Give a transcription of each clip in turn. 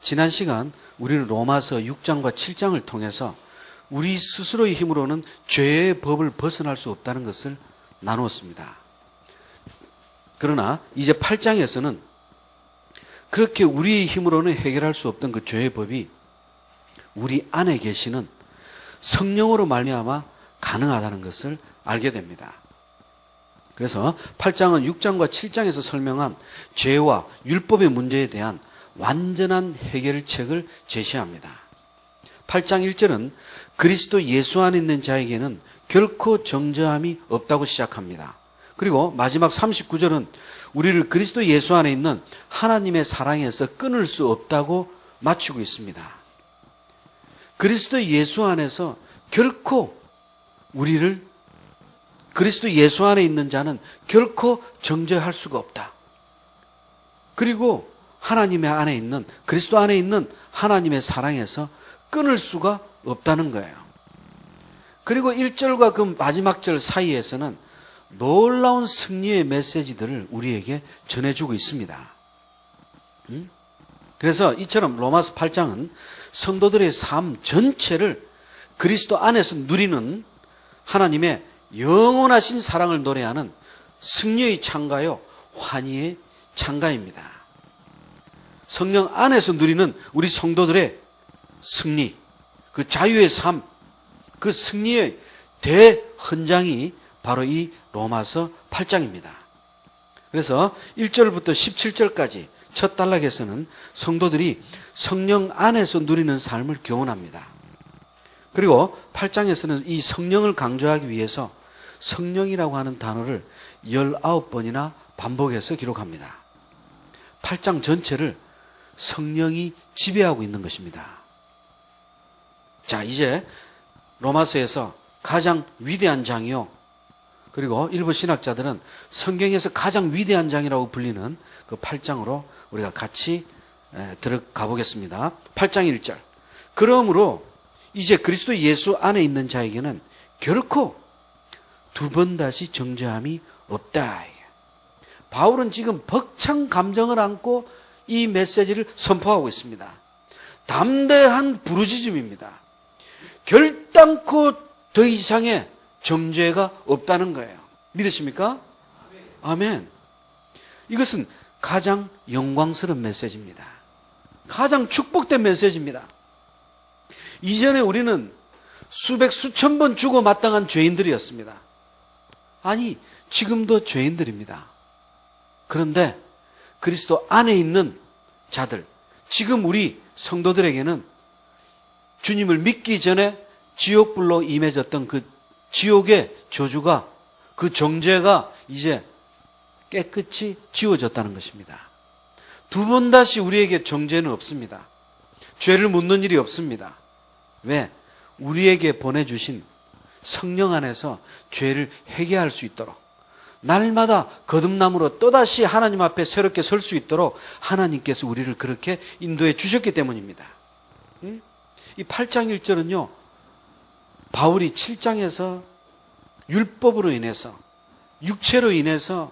지난 시간 우리는 로마서 6장과 7장을 통해서 우리 스스로의 힘으로는 죄의 법을 벗어날 수 없다는 것을 나누었습니다. 그러나 이제 8장에서는 그렇게 우리의 힘으로는 해결할 수 없던 그 죄의 법이 우리 안에 계시는 성령으로 말미암아 가능하다는 것을 알게 됩니다. 그래서 8장은 6장과 7장에서 설명한 죄와 율법의 문제에 대한 완전한 해결책을 제시합니다. 8장 1절은 그리스도 예수 안에 있는 자에게는 결코 정죄함이 없다고 시작합니다. 그리고 마지막 39절은 우리를 그리스도 예수 안에 있는 하나님의 사랑에서 끊을 수 없다고 마치고 있습니다. 그리스도 예수 안에서 결코 그리스도 예수 안에 있는 자는 결코 정죄할 수가 없다. 그리고 하나님의 안에 있는, 그리스도 안에 있는 하나님의 사랑에서 끊을 수가 없다는 거예요. 그리고 1절과 그 마지막 절 사이에서는 놀라운 승리의 메시지들을 우리에게 전해주고 있습니다. 그래서 이처럼 로마서 8장은 성도들의 삶 전체를 그리스도 안에서 누리는 하나님의 영원하신 사랑을 노래하는 승리의 창가요, 환희의 창가입니다. 성령 안에서 누리는 우리 성도들의 승리, 그 자유의 삶, 그 승리의 대헌장이 바로 이 로마서 8장입니다. 그래서 1절부터 17절까지 첫 단락에서는 성도들이 성령 안에서 누리는 삶을 교훈합니다. 그리고 8장에서는 이 성령을 강조하기 위해서 성령이라고 하는 단어를 19번이나 반복해서 기록합니다. 8장 전체를 성령이 지배하고 있는 것입니다. 자, 이제 로마서에서 가장 위대한 장이요, 그리고 일부 신학자들은 성경에서 가장 위대한 장이라고 불리는 그 8장으로 우리가 같이 들어가 보겠습니다. 8장 1절. 그러므로 이제 그리스도 예수 안에 있는 자에게는 결코 두 번 다시 정죄함이 없다. 바울은 지금 벅찬 감정을 안고 이 메시지를 선포하고 있습니다. 담대한 부르짖음입니다. 결단코 더 이상의 정죄가 없다는 거예요. 믿으십니까? 아멘. 이것은 가장 영광스러운 메시지입니다. 가장 축복된 메시지입니다. 이전에 우리는 수백 수천 번 죽어 마땅한 죄인들이었습니다. 아니, 지금도 죄인들입니다. 그런데 그리스도 안에 있는 자들, 지금 우리 성도들에게는 주님을 믿기 전에 지옥불로 임해졌던 그 지옥의 저주가, 그 정죄가 이제 깨끗이 지워졌다는 것입니다. 두 번 다시 우리에게 정죄는 없습니다. 죄를 묻는 일이 없습니다. 왜? 우리에게 보내주신 성령 안에서 죄를 회개할 수 있도록, 날마다 거듭남으로 또다시 하나님 앞에 새롭게 설 수 있도록 하나님께서 우리를 그렇게 인도해 주셨기 때문입니다. 이 8장 1절은요, 바울이 7장에서 율법으로 인해서, 육체로 인해서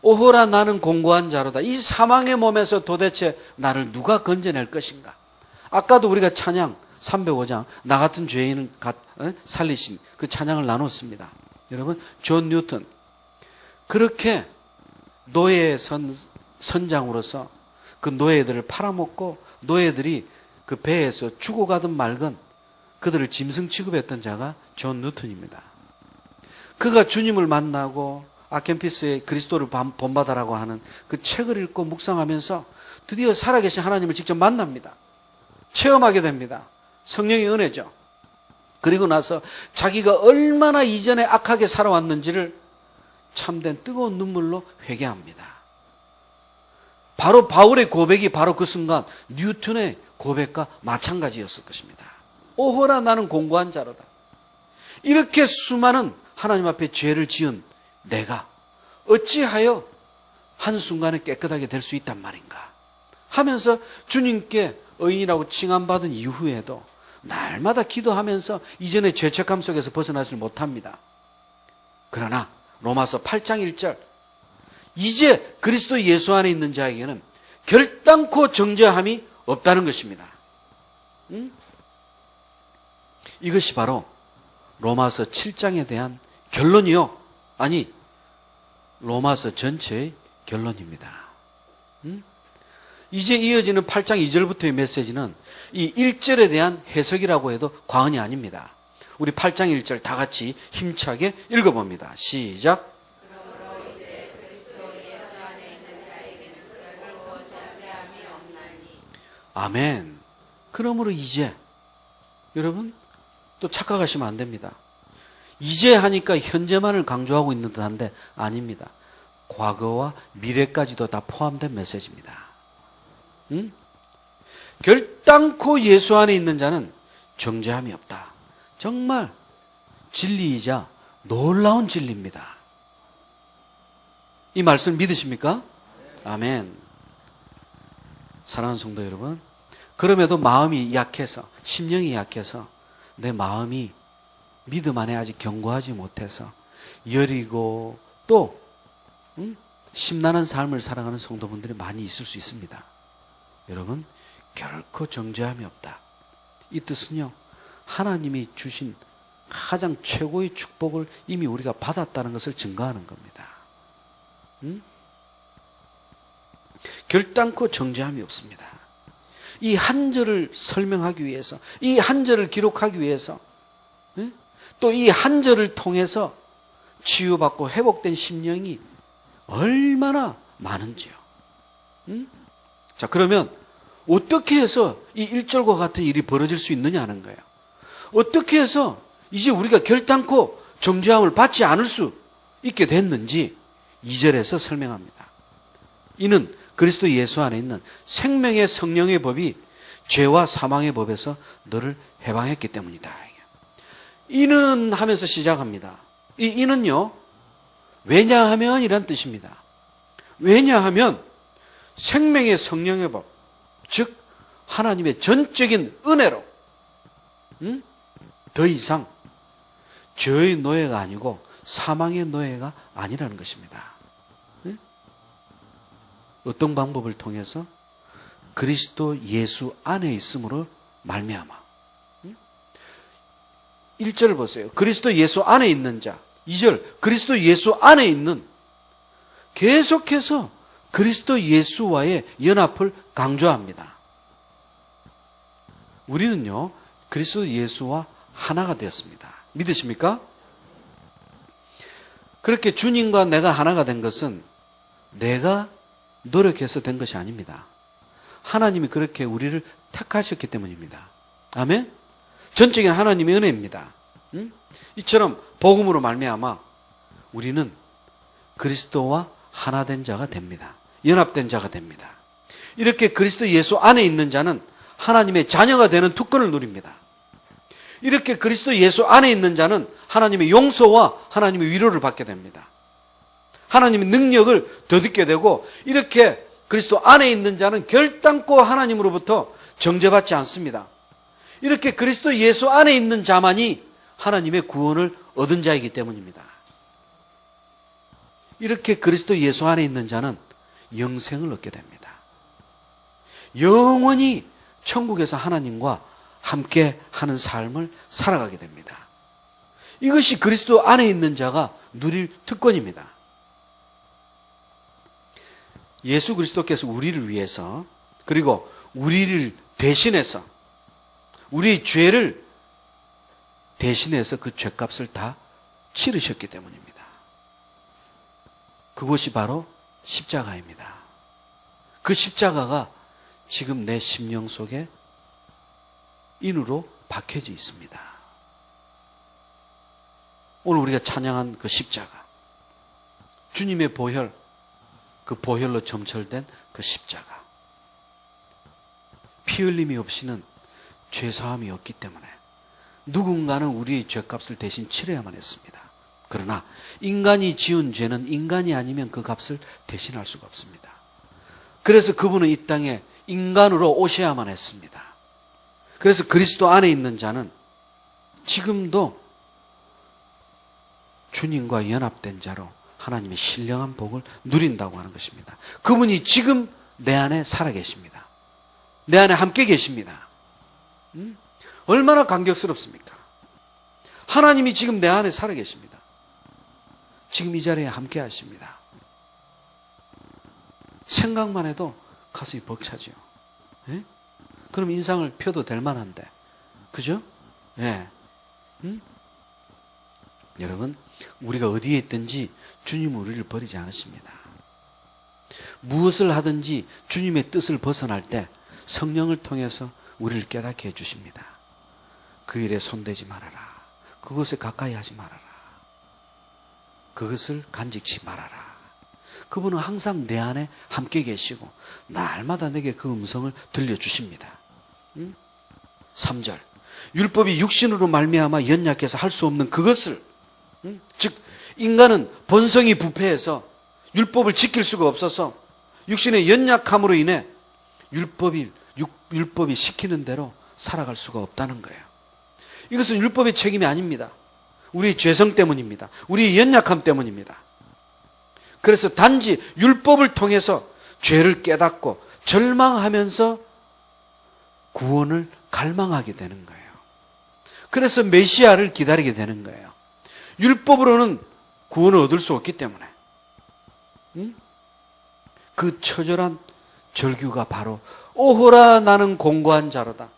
오호라 나는 공고한 자로다, 이 사망의 몸에서 도대체 나를 누가 건져낼 것인가. 아까도 우리가 찬양 305장 나 같은 죄인을 살리신 그 찬양을 나눴습니다. 여러분, 존 뉴턴 그렇게 노예의 선장으로서 그 노예들을 팔아먹고 노예들이 그 배에서 죽어가든 말건 그들을 짐승 취급했던 자가 존 뉴턴입니다. 그가 주님을 만나고 아켄피스의 그리스도를 본받아라고 하는 그 책을 읽고 묵상하면서 드디어 살아계신 하나님을 직접 만납니다. 체험하게 됩니다. 성령의 은혜죠. 그리고 나서 자기가 얼마나 이전에 악하게 살아왔는지를 참된 뜨거운 눈물로 회개합니다. 바로 바울의 고백이 바로 그 순간 뉴턴의 고백과 마찬가지였을 것입니다. 오호라 나는 공고한 자로다. 이렇게 수많은 하나님 앞에 죄를 지은 내가 어찌하여 한순간에 깨끗하게 될 수 있단 말인가 하면서 주님께 의인이라고 칭함받은 이후에도 날마다 기도하면서 이전의 죄책감 속에서 벗어나질 못합니다. 그러나 로마서 8장 1절, 이제 그리스도 예수 안에 있는 자에게는 결단코 정죄함이 없다는 것입니다. 이것이 바로 로마서 7장에 대한 결론이요. 아니, 로마서 전체의 결론입니다. 이제 이어지는 8장 2절부터의 메시지는 이 1절에 대한 해석이라고 해도 과언이 아닙니다. 우리 8장 1절 다 같이 힘차게 읽어봅니다. 시작. 아멘. 그러므로 이제, 여러분 또 착각하시면 안 됩니다. 이제 하니까 현재만을 강조하고 있는 듯한데 아닙니다. 과거와 미래까지도 다 포함된 메시지입니다. 결단코 예수 안에 있는 자는 정죄함이 없다. 정말 진리이자 놀라운 진리입니다. 이 말씀 믿으십니까? 아멘. 사랑하는 성도 여러분, 그럼에도 마음이 약해서, 심령이 약해서 내 마음이 믿음 안에 아직 견고하지 못해서 여리고 또 심란한 삶을 살아가는 성도분들이 많이 있을 수 있습니다. 여러분, 결코 정죄함이 없다. 이 뜻은요, 하나님이 주신 가장 최고의 축복을 이미 우리가 받았다는 것을 증거하는 겁니다. 결단코 정죄함이 없습니다. 이 한 절을 설명하기 위해서, 이 한 절을 기록하기 위해서, 또 이 한 절을 통해서 치유받고 회복된 심령이 얼마나 많은지요. 자, 그러면 어떻게 해서 이 1절과 같은 일이 벌어질 수 있느냐 하는 거예요. 어떻게 해서 이제 우리가 결단코 정죄함을 받지 않을 수 있게 됐는지 2절에서 설명합니다. 이는 그리스도 예수 안에 있는 생명의 성령의 법이 죄와 사망의 법에서 너를 해방했기 때문이다. 이는 하면서 시작합니다. 이 이는요, 왜냐하면 이란 뜻입니다. 왜냐하면 생명의 성령의 법, 즉 하나님의 전적인 은혜로 더 이상 죄의 노예가 아니고 사망의 노예가 아니라는 것입니다. 어떤 방법을 통해서? 그리스도 예수 안에 있음으로 말미암아. 1절을 보세요. 그리스도 예수 안에 있는 자. 2절 그리스도 예수 안에 있는, 계속해서 그리스도 예수와의 연합을 강조합니다. 우리는요, 그리스도 예수와 하나가 되었습니다. 믿으십니까? 그렇게 주님과 내가 하나가 된 것은 내가 노력해서 된 것이 아닙니다. 하나님이 그렇게 우리를 택하셨기 때문입니다. 아멘? 전적인 하나님의 은혜입니다. 이처럼 복음으로 말미암아 우리는 그리스도와 하나 된 자가 됩니다. 연합된 자가 됩니다. 이렇게 그리스도 예수 안에 있는 자는 하나님의 자녀가 되는 특권을 누립니다. 이렇게 그리스도 예수 안에 있는 자는 하나님의 용서와 하나님의 위로를 받게 됩니다. 하나님의 능력을 덧입게 되고, 이렇게 그리스도 안에 있는 자는 결단코 하나님으로부터 정죄받지 않습니다. 이렇게 그리스도 예수 안에 있는 자만이 하나님의 구원을 얻은 자이기 때문입니다. 이렇게 그리스도 예수 안에 있는 자는 영생을 얻게 됩니다. 영원히 천국에서 하나님과 함께 하는 삶을 살아가게 됩니다. 이것이 그리스도 안에 있는 자가 누릴 특권입니다. 예수 그리스도께서 우리를 위해서, 그리고 우리를 대신해서, 우리의 죄를 대신해서 그 죄값을 다 치르셨기 때문입니다. 그것이 바로 십자가입니다. 그 십자가가 지금 내 심령 속에 인으로 박혀져 있습니다. 오늘 우리가 찬양한 그 십자가, 주님의 보혈, 그 보혈로 점철된 그 십자가, 피 흘림이 없이는 죄사함이 없기 때문에 누군가는 우리의 죄값을 대신 치러야만 했습니다. 그러나 인간이 지은 죄는 인간이 아니면 그 값을 대신할 수가 없습니다. 그래서 그분은 이 땅에 인간으로 오셔야만 했습니다. 그래서 그리스도 안에 있는 자는 지금도 주님과 연합된 자로 하나님의 신령한 복을 누린다고 하는 것입니다. 그분이 지금 내 안에 살아계십니다. 내 안에 함께 계십니다. 얼마나 감격스럽습니까? 하나님이 지금 내 안에 살아 계십니다. 지금 이 자리에 함께 하십니다. 생각만 해도 가슴이 벅차죠. 예? 그럼 인상을 펴도 될 만한데, 그죠? 예. 여러분, 우리가 어디에 있든지 주님은 우리를 버리지 않으십니다. 무엇을 하든지 주님의 뜻을 벗어날 때 성령을 통해서 우리를 깨닫게 해주십니다. 그 일에 손대지 말아라. 그것에 가까이 하지 말아라. 그것을 간직치 말아라. 그분은 항상 내 안에 함께 계시고 날마다 내게 그 음성을 들려주십니다. 3절, 율법이 육신으로 말미암아 연약해서 할 수 없는 그것을, 즉 인간은 본성이 부패해서 율법을 지킬 수가 없어서 육신의 연약함으로 인해 율법이 시키는 대로 살아갈 수가 없다는 거예요. 이것은 율법의 책임이 아닙니다. 우리의 죄성 때문입니다. 우리의 연약함 때문입니다. 그래서 단지 율법을 통해서 죄를 깨닫고 절망하면서 구원을 갈망하게 되는 거예요. 그래서 메시아를 기다리게 되는 거예요. 율법으로는 구원을 얻을 수 없기 때문에. 그 처절한 절규가 바로 오호라 나는 공고한 자로다.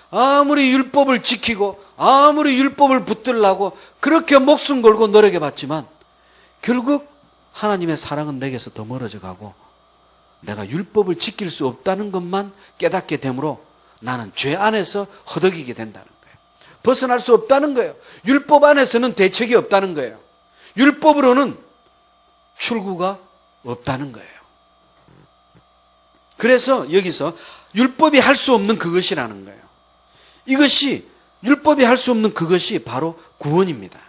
아무리 율법을 지키고 아무리 율법을 붙들라고 그렇게 목숨 걸고 노력해봤지만 결국 하나님의 사랑은 내게서 더 멀어져 가고 내가 율법을 지킬 수 없다는 것만 깨닫게 되므로 나는 죄 안에서 허덕이게 된다는 거예요. 벗어날 수 없다는 거예요. 율법 안에서는 대책이 없다는 거예요. 율법으로는 출구가 없다는 거예요. 그래서 여기서 율법이 할 수 없는 그것이라는 거예요. 이것이 율법이 할 수 없는 그것이 바로 구원입니다.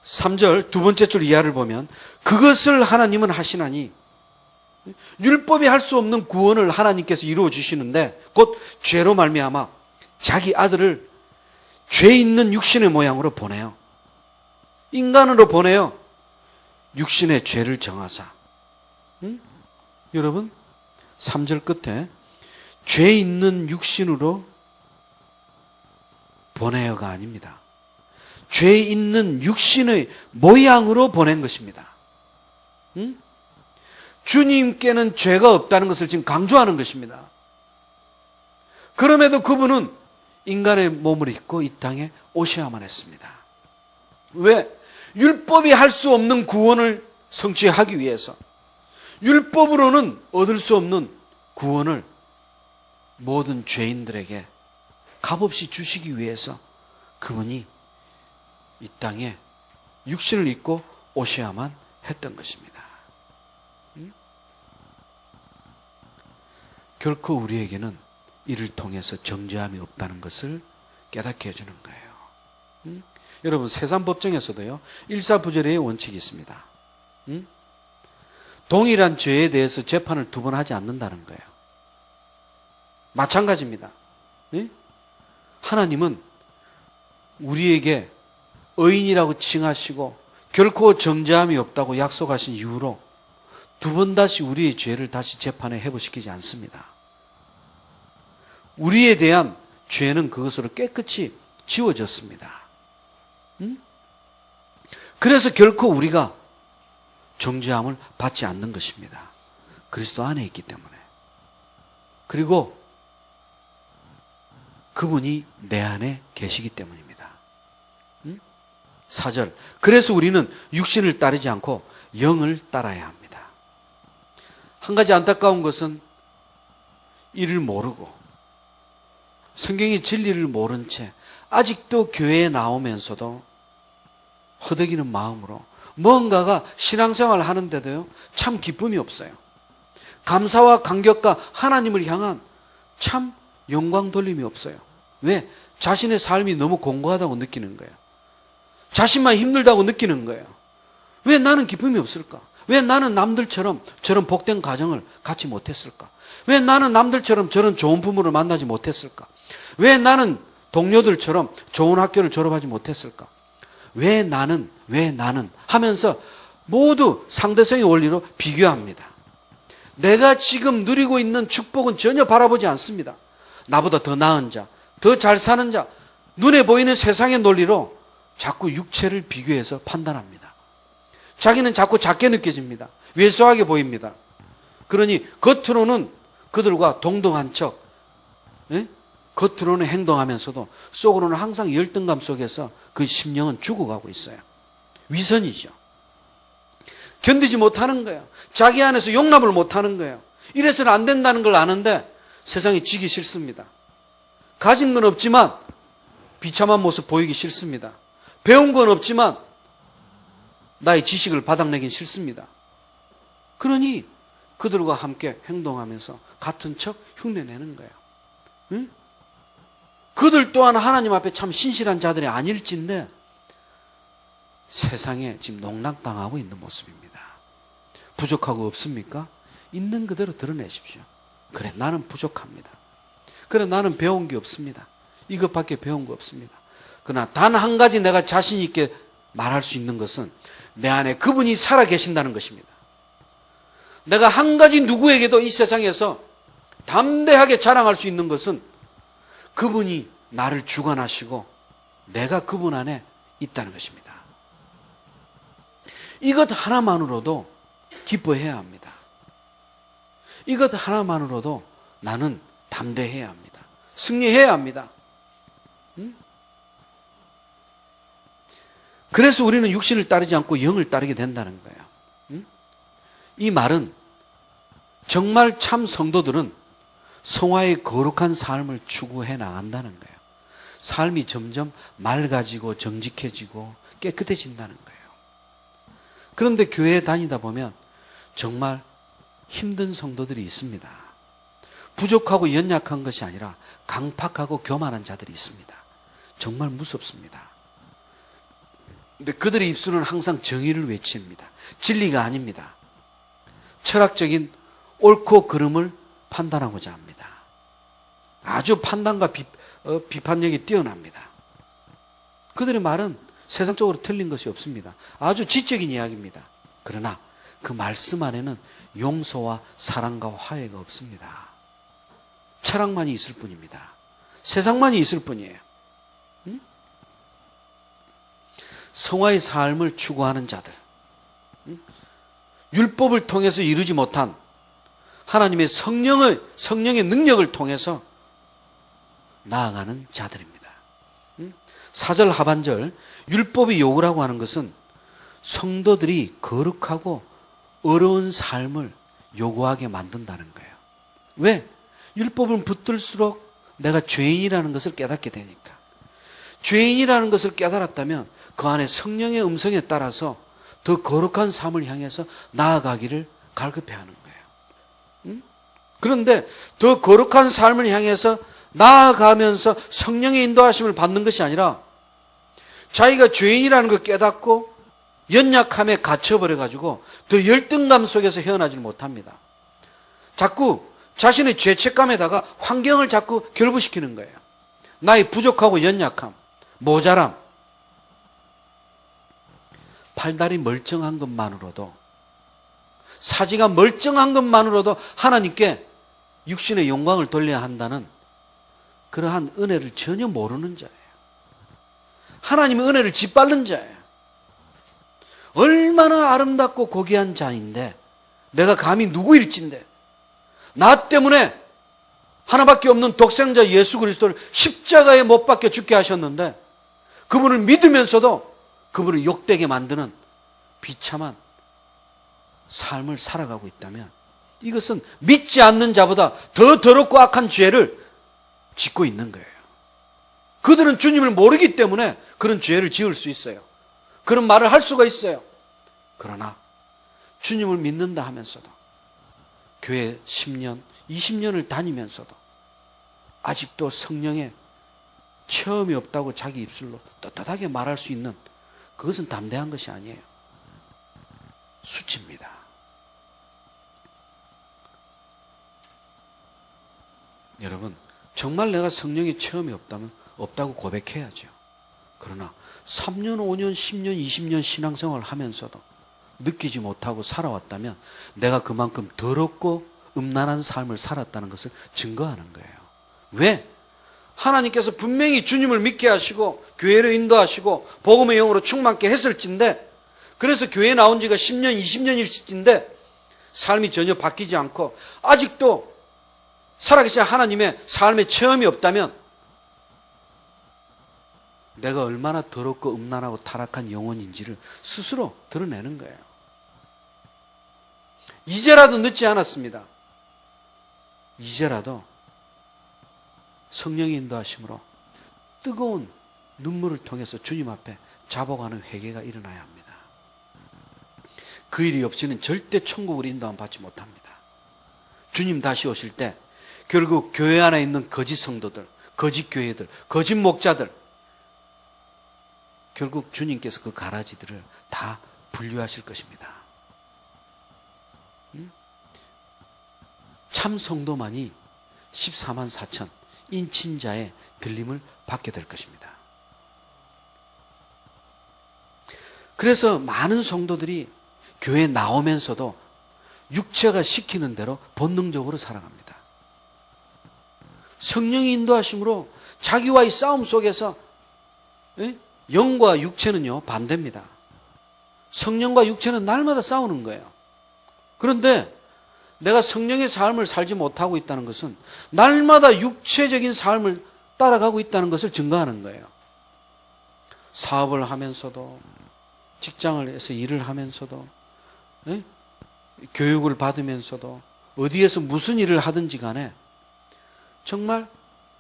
3절 두 번째 줄 이하를 보면 그것을 하나님은 하시나니, 율법이 할 수 없는 구원을 하나님께서 이루어 주시는데 곧 죄로 말미암아 자기 아들을 죄 있는 육신의 모양으로 보내요. 인간으로 보내요. 육신의 죄를 정하사. 여러분 3절 끝에 죄 있는 육신으로 보내어가 아닙니다. 죄 있는 육신의 모양으로 보낸 것입니다. 주님께는 죄가 없다는 것을 지금 강조하는 것입니다. 그럼에도 그분은 인간의 몸을 입고 이 땅에 오셔야만 했습니다. 왜? 율법이 할 수 없는 구원을 성취하기 위해서, 율법으로는 얻을 수 없는 구원을 모든 죄인들에게 값없이 주시기 위해서 그분이 이 땅에 육신을 입고 오셔야만 했던 것입니다. 결코 우리에게는 이를 통해서 정죄함이 없다는 것을 깨닫게 해주는 거예요. 여러분 세산법정에서도요 일사부절의 원칙이 있습니다. 동일한 죄에 대해서 재판을 두 번 하지 않는다는 거예요. 마찬가지입니다. 하나님은 우리에게 의인이라고 칭하시고 결코 정죄함이 없다고 약속하신 이후로 두 번 다시 우리의 죄를 다시 재판에 회부시키지 않습니다. 우리에 대한 죄는 그것으로 깨끗이 지워졌습니다. 그래서 결코 우리가 정죄함을 받지 않는 것입니다. 그리스도 안에 있기 때문에. 그리고 그분이 내 안에 계시기 때문입니다. 4절, 그래서 우리는 육신을 따르지 않고 영을 따라야 합니다. 한 가지 안타까운 것은 이를 모르고 성경의 진리를 모른 채 아직도 교회에 나오면서도 허덕이는 마음으로 뭔가가 신앙생활을 하는데도요 참 기쁨이 없어요. 감사와 감격과 하나님을 향한 참 영광 돌림이 없어요. 왜? 자신의 삶이 너무 공고하다고 느끼는 거예요. 자신만 힘들다고 느끼는 거예요. 왜 나는 기쁨이 없을까? 왜 나는 남들처럼 저런 복된 가정을 갖지 못했을까? 왜 나는 남들처럼 저런 좋은 부모를 만나지 못했을까? 왜 나는 동료들처럼 좋은 학교를 졸업하지 못했을까? 왜 나는 하면서 모두 상대성의 원리로 비교합니다. 내가 지금 누리고 있는 축복은 전혀 바라보지 않습니다. 나보다 더 나은 자, 더 잘 사는 자, 눈에 보이는 세상의 논리로 자꾸 육체를 비교해서 판단합니다. 자기는 자꾸 작게 느껴집니다. 왜소하게 보입니다. 그러니 겉으로는 그들과 동등한 척, 겉으로는 행동하면서도 속으로는 항상 열등감 속에서 그 심령은 죽어가고 있어요. 위선이죠. 견디지 못하는 거예요. 자기 안에서 용납을 못하는 거예요. 이래서는 안 된다는 걸 아는데 세상에 지기 싫습니다. 가진 건 없지만 비참한 모습 보이기 싫습니다. 배운 건 없지만 나의 지식을 바닥내긴 싫습니다. 그러니 그들과 함께 행동하면서 같은 척 흉내내는 거예요. 응? 그들 또한 하나님 앞에 참 신실한 자들이 아닐진데 세상에 지금 농락당하고 있는 모습입니다. 부족하고 없습니까? 있는 그대로 드러내십시오. 그래, 나는 부족합니다. 그래, 나는 배운 게 없습니다. 이것밖에 배운 거 없습니다. 그러나 단 한 가지 내가 자신 있게 말할 수 있는 것은 내 안에 그분이 살아 계신다는 것입니다. 내가 한 가지 누구에게도 이 세상에서 담대하게 자랑할 수 있는 것은 그분이 나를 주관하시고 내가 그분 안에 있다는 것입니다. 이것 하나만으로도 기뻐해야 합니다. 이것 하나만으로도 나는 담대해야 합니다. 승리해야 합니다. 그래서 우리는 육신을 따르지 않고 영을 따르게 된다는 거예요. 이 말은 정말 참 성도들은 성화의 거룩한 삶을 추구해 나간다는 거예요. 삶이 점점 맑아지고 정직해지고 깨끗해진다는 거예요. 그런데 교회에 다니다 보면 정말 힘든 성도들이 있습니다. 부족하고 연약한 것이 아니라 강팍하고 교만한 자들이 있습니다. 정말 무섭습니다. 근데 그들의 입술은 항상 정의를 외칩니다. 진리가 아닙니다. 철학적인 옳고 그름을 판단하고자 합니다. 아주 판단과 비판력이 뛰어납니다. 그들의 말은 세상적으로 틀린 것이 없습니다. 아주 지적인 이야기입니다. 그러나 그 말씀 안에는 용서와 사랑과 화해가 없습니다. 철학만이 있을 뿐입니다. 세상만이 있을 뿐이에요. 성화의 삶을 추구하는 자들, 율법을 통해서 이루지 못한 하나님의 성령의 능력을 통해서 나아가는 자들입니다. 4절 하반절 율법이 요구라고 하는 것은 성도들이 거룩하고 어려운 삶을 요구하게 만든다는 거예요. 왜? 율법은 붙들수록 내가 죄인이라는 것을 깨닫게 되니까. 죄인이라는 것을 깨달았다면 그 안에 성령의 음성에 따라서 더 거룩한 삶을 향해서 나아가기를 갈급해하는 거예요. 그런데 더 거룩한 삶을 향해서 나아가면서 성령의 인도하심을 받는 것이 아니라 자기가 죄인이라는 걸 깨닫고 연약함에 갇혀버려가지고 더 열등감 속에서 헤어나질 못합니다. 자꾸 자신의 죄책감에다가 환경을 자꾸 결부시키는 거예요. 나의 부족하고 연약함, 모자람, 팔다리 멀쩡한 것만으로도, 사지가 멀쩡한 것만으로도 하나님께 육신의 영광을 돌려야 한다는 그러한 은혜를 전혀 모르는 자예요. 하나님의 은혜를 짓밟는 자예요. 얼마나 아름답고 고귀한 자인데 내가 감히 누구일진데 나 때문에 하나밖에 없는 독생자 예수 그리스도를 십자가에 못 박혀 죽게 하셨는데 그분을 믿으면서도 그분을 욕되게 만드는 비참한 삶을 살아가고 있다면 이것은 믿지 않는 자보다 더 더럽고 악한 죄를 짓고 있는 거예요. 그들은 주님을 모르기 때문에 그런 죄를 지을 수 있어요. 그런 말을 할 수가 있어요. 그러나 주님을 믿는다 하면서도 교회 10년, 20년을 다니면서도 아직도 성령의 체험이 없다고 자기 입술로 떳떳하게 말할 수 있는 그것은 담대한 것이 아니에요. 수치입니다. 여러분, 정말 내가 성령의 체험이 없다면 없다고 고백해야죠. 그러나 3년, 5년, 10년, 20년 신앙생활을 하면서도 느끼지 못하고 살아왔다면 내가 그만큼 더럽고 음란한 삶을 살았다는 것을 증거하는 거예요. 왜? 하나님께서 분명히 주님을 믿게 하시고 교회로 인도하시고 복음의 영으로 충만케 했을진데, 그래서 교회에 나온 지가 10년, 20년일진데 삶이 전혀 바뀌지 않고 아직도 살아계신 하나님의 삶의 체험이 없다면 내가 얼마나 더럽고 음란하고 타락한 영혼인지를 스스로 드러내는 거예요. 이제라도 늦지 않았습니다. 이제라도 성령의 인도하심으로 뜨거운 눈물을 통해서 주님 앞에 자복하는 회개가 일어나야 합니다. 그 일이 없이는 절대 천국을 인도함 받지 못합니다. 주님 다시 오실 때 결국 교회 안에 있는 거짓 성도들, 거짓 교회들, 거짓 목자들, 결국 주님께서 그 가라지들을 다 분류하실 것입니다. 참 성도만이 14만 4천 인친자의 들림을 받게 될 것입니다. 그래서 많은 성도들이 교회에 나오면서도 육체가 시키는 대로 본능적으로 살아갑니다. 성령의 인도하심으로 자기와의 싸움 속에서 영과 육체는요 반대입니다. 성령과 육체는 날마다 싸우는 거예요. 그런데 내가 성령의 삶을 살지 못하고 있다는 것은 날마다 육체적인 삶을 따라가고 있다는 것을 증거하는 거예요. 사업을 하면서도, 직장을 해서 일을 하면서도, 교육을 받으면서도, 어디에서 무슨 일을 하든지 간에 정말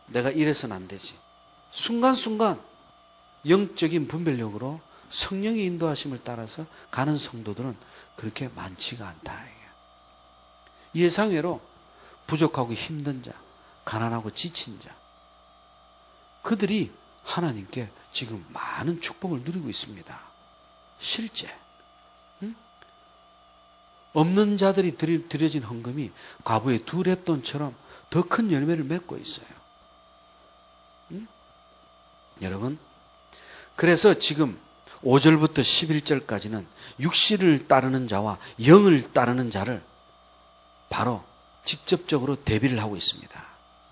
내가 이래서는 안 되지. 순간순간 영적인 분별력으로 성령의 인도하심을 따라서 가는 성도들은 그렇게 많지가 않다. 예상외로 부족하고 힘든 자, 가난하고 지친 자, 그들이 하나님께 지금 많은 축복을 누리고 있습니다. 실제 없는 자들이 드려진 헌금이 과부의 2렙돈처럼 더 큰 열매를 맺고 있어요. 여러분, 그래서 지금 5절부터 11절까지는 육신을 따르는 자와 영을 따르는 자를 바로 직접적으로 대비를 하고 있습니다.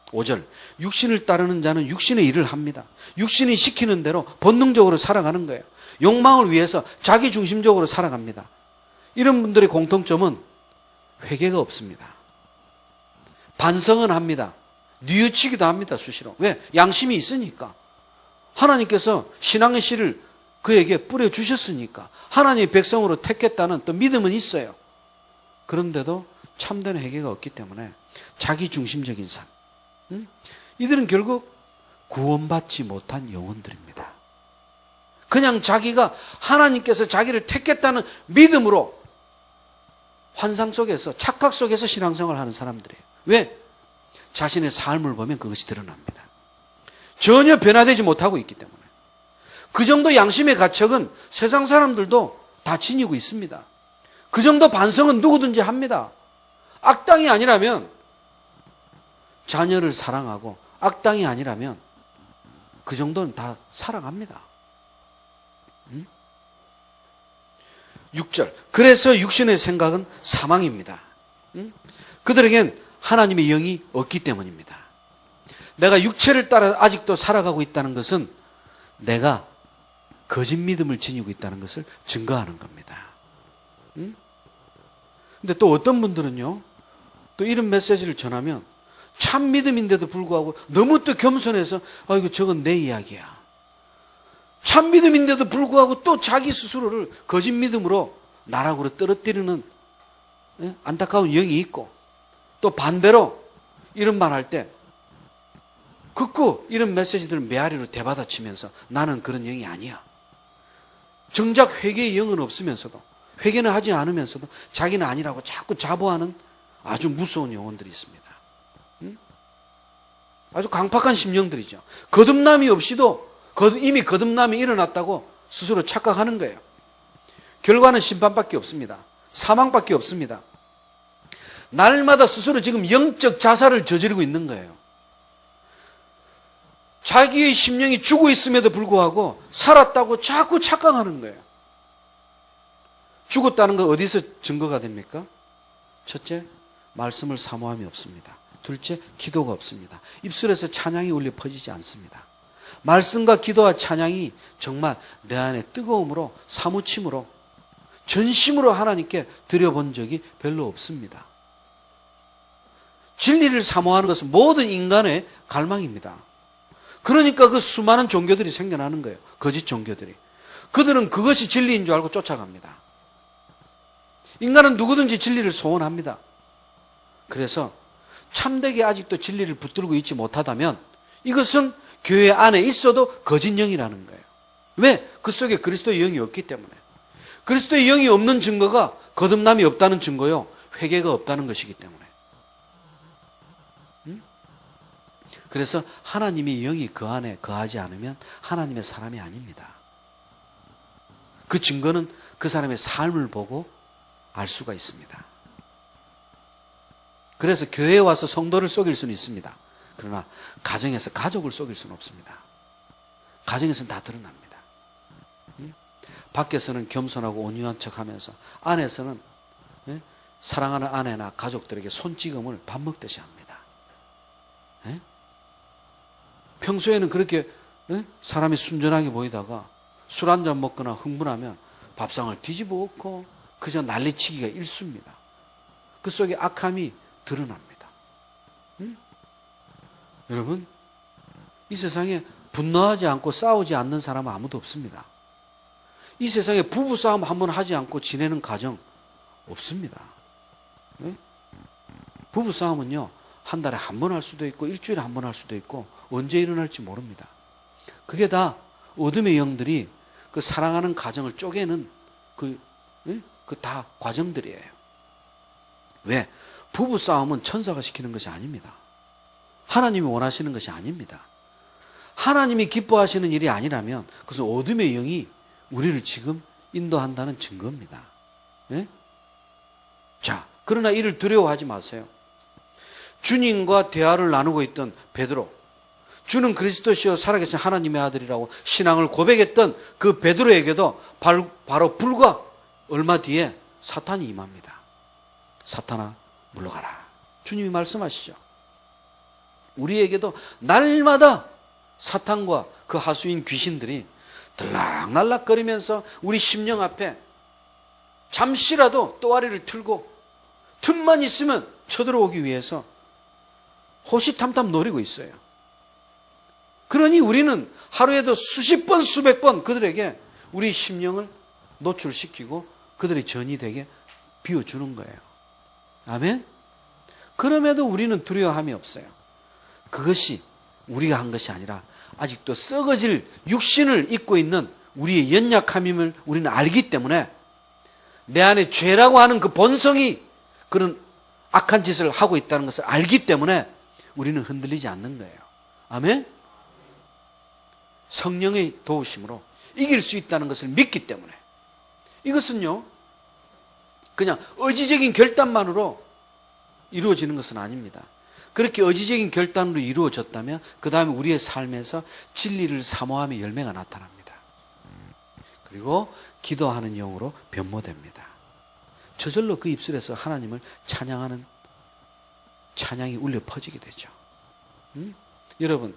5절, 육신을 따르는 자는 육신의 일을 합니다. 육신이 시키는 대로 본능적으로 살아가는 거예요. 욕망을 위해서 자기중심적으로 살아갑니다. 이런 분들의 공통점은 회개가 없습니다. 반성은 합니다. 뉘우치기도 합니다. 수시로. 왜? 양심이 있으니까. 하나님께서 신앙의 씨를 그에게 뿌려주셨으니까. 하나님의 백성으로 택했다는 또 믿음은 있어요. 그런데도 참된 회개가 없기 때문에 자기중심적인 삶. 이들은 결국 구원받지 못한 영혼들입니다. 그냥 자기가 하나님께서 자기를 택했다는 믿음으로 환상 속에서, 착각 속에서 신앙생활을 하는 사람들이에요. 왜? 자신의 삶을 보면 그것이 드러납니다. 전혀 변화되지 못하고 있기 때문에. 그 정도 양심의 가책은 세상 사람들도 다 지니고 있습니다. 그 정도 반성은 누구든지 합니다. 악당이 아니라면, 자녀를 사랑하고 악당이 아니라면 그 정도는 다 살아갑니다. 6절, 그래서 육신의 생각은 사망입니다. 그들에겐 하나님의 영이 없기 때문입니다. 내가 육체를 따라 아직도 살아가고 있다는 것은 내가 거짓 믿음을 지니고 있다는 것을 증거하는 겁니다. 근데 또 어떤 분들은요, 또 이런 메시지를 전하면 참 믿음인데도 불구하고 너무 또 겸손해서 이거 저건 내 이야기야. 참 믿음인데도 불구하고 또 자기 스스로를 거짓 믿음으로 나락으로 떨어뜨리는 안타까운 영이 있고, 또 반대로 이런 말 할 때 극구 이런 메시지들을 메아리로 대받아치면서 나는 그런 영이 아니야. 정작 회개의 영은 없으면서도, 회개는 하지 않으면서도 자기는 아니라고 자꾸 자부하는 아주 무서운 영혼들이 있습니다. 아주 강팍한 심령들이죠. 거듭남이 없이도 이미 거듭남이 일어났다고 스스로 착각하는 거예요. 결과는 심판밖에 없습니다. 사망밖에 없습니다. 날마다 스스로 지금 영적 자살을 저지르고 있는 거예요. 자기의 심령이 죽어 있음에도 불구하고 살았다고 자꾸 착각하는 거예요. 죽었다는 거 어디서 증거가 됩니까? 첫째, 말씀을 사모함이 없습니다. 둘째, 기도가 없습니다. 입술에서 찬양이 울려 퍼지지 않습니다. 말씀과 기도와 찬양이 정말 내 안에 뜨거움으로 사무침으로 전심으로 하나님께 드려본 적이 별로 없습니다. 진리를 사모하는 것은 모든 인간의 갈망입니다. 그러니까 그 수많은 종교들이 생겨나는 거예요. 거짓 종교들이. 그들은 그것이 진리인 줄 알고 쫓아갑니다. 인간은 누구든지 진리를 소원합니다. 그래서 참되게 아직도 진리를 붙들고 있지 못하다면 이것은 교회 안에 있어도 거짓 영이라는 거예요. 왜? 그 속에 그리스도의 영이 없기 때문에. 그리스도의 영이 없는 증거가 거듭남이 없다는 증거요, 회개가 없다는 것이기 때문에. 그래서 하나님의 영이 그 안에 거하지 않으면 하나님의 사람이 아닙니다. 그 증거는 그 사람의 삶을 보고 알 수가 있습니다. 그래서 교회에 와서 성도를 속일 수는 있습니다. 그러나 가정에서 가족을 속일 수는 없습니다. 가정에서는 다 드러납니다. 밖에서는 겸손하고 온유한 척하면서 안에서는 사랑하는 아내나 가족들에게 손찌검을 밥 먹듯이 합니다. 평소에는 그렇게 사람이 순전하게 보이다가 술 한잔 먹거나 흥분하면 밥상을 뒤집어 엎고 그저 난리치기가 일쑤입니다. 그 속에 악함이 드러납니다. 여러분, 이 세상에 분노하지 않고 싸우지 않는 사람은 아무도 없습니다. 이 세상에 부부싸움 한번 하지 않고 지내는 가정 없습니다. 부부싸움은요, 한 달에 한 번 할 수도 있고 일주일에 한 번 할 수도 있고 언제 일어날지 모릅니다. 그게 다 어둠의 영들이 그 사랑하는 가정을 쪼개는 그 다 과정들이에요. 왜? 부부싸움은 천사가 시키는 것이 아닙니다. 하나님이 원하시는 것이 아닙니다. 하나님이 기뻐하시는 일이 아니라면 그것은 어둠의 영이 우리를 지금 인도한다는 증거입니다. 자, 그러나 이를 두려워하지 마세요. 주님과 대화를 나누고 있던 베드로, 주는 그리스도시요 살아계신 하나님의 아들이라고 신앙을 고백했던 그 베드로에게도 바로 불과 얼마 뒤에 사탄이 임합니다. 사탄아, 물러가라. 주님이 말씀하시죠. 우리에게도 날마다 사탄과 그 하수인 귀신들이 들락날락거리면서 우리 심령 앞에 잠시라도 또아리를 틀고 틈만 있으면 쳐들어오기 위해서 호시탐탐 노리고 있어요. 그러니 우리는 하루에도 수십 번 수백 번 그들에게 우리 심령을 노출시키고 그들의 전이 되게 비워주는 거예요. 아멘? 그럼에도 우리는 두려워함이 없어요. 그것이 우리가 한 것이 아니라 아직도 썩어질 육신을 입고 있는 우리의 연약함임을 우리는 알기 때문에 내 안에 죄라고 하는 그 본성이 그런 악한 짓을 하고 있다는 것을 알기 때문에 우리는 흔들리지 않는 거예요. 아멘? 성령의 도우심으로 이길 수 있다는 것을 믿기 때문에. 이것은요, 그냥 의지적인 결단만으로 이루어지는 것은 아닙니다. 그렇게 의지적인 결단으로 이루어졌다면 그 다음에 우리의 삶에서 진리를 사모함의 열매가 나타납니다. 그리고 기도하는 영으로 변모됩니다. 저절로 그 입술에서 하나님을 찬양하는 찬양이 울려 퍼지게 되죠. 여러분,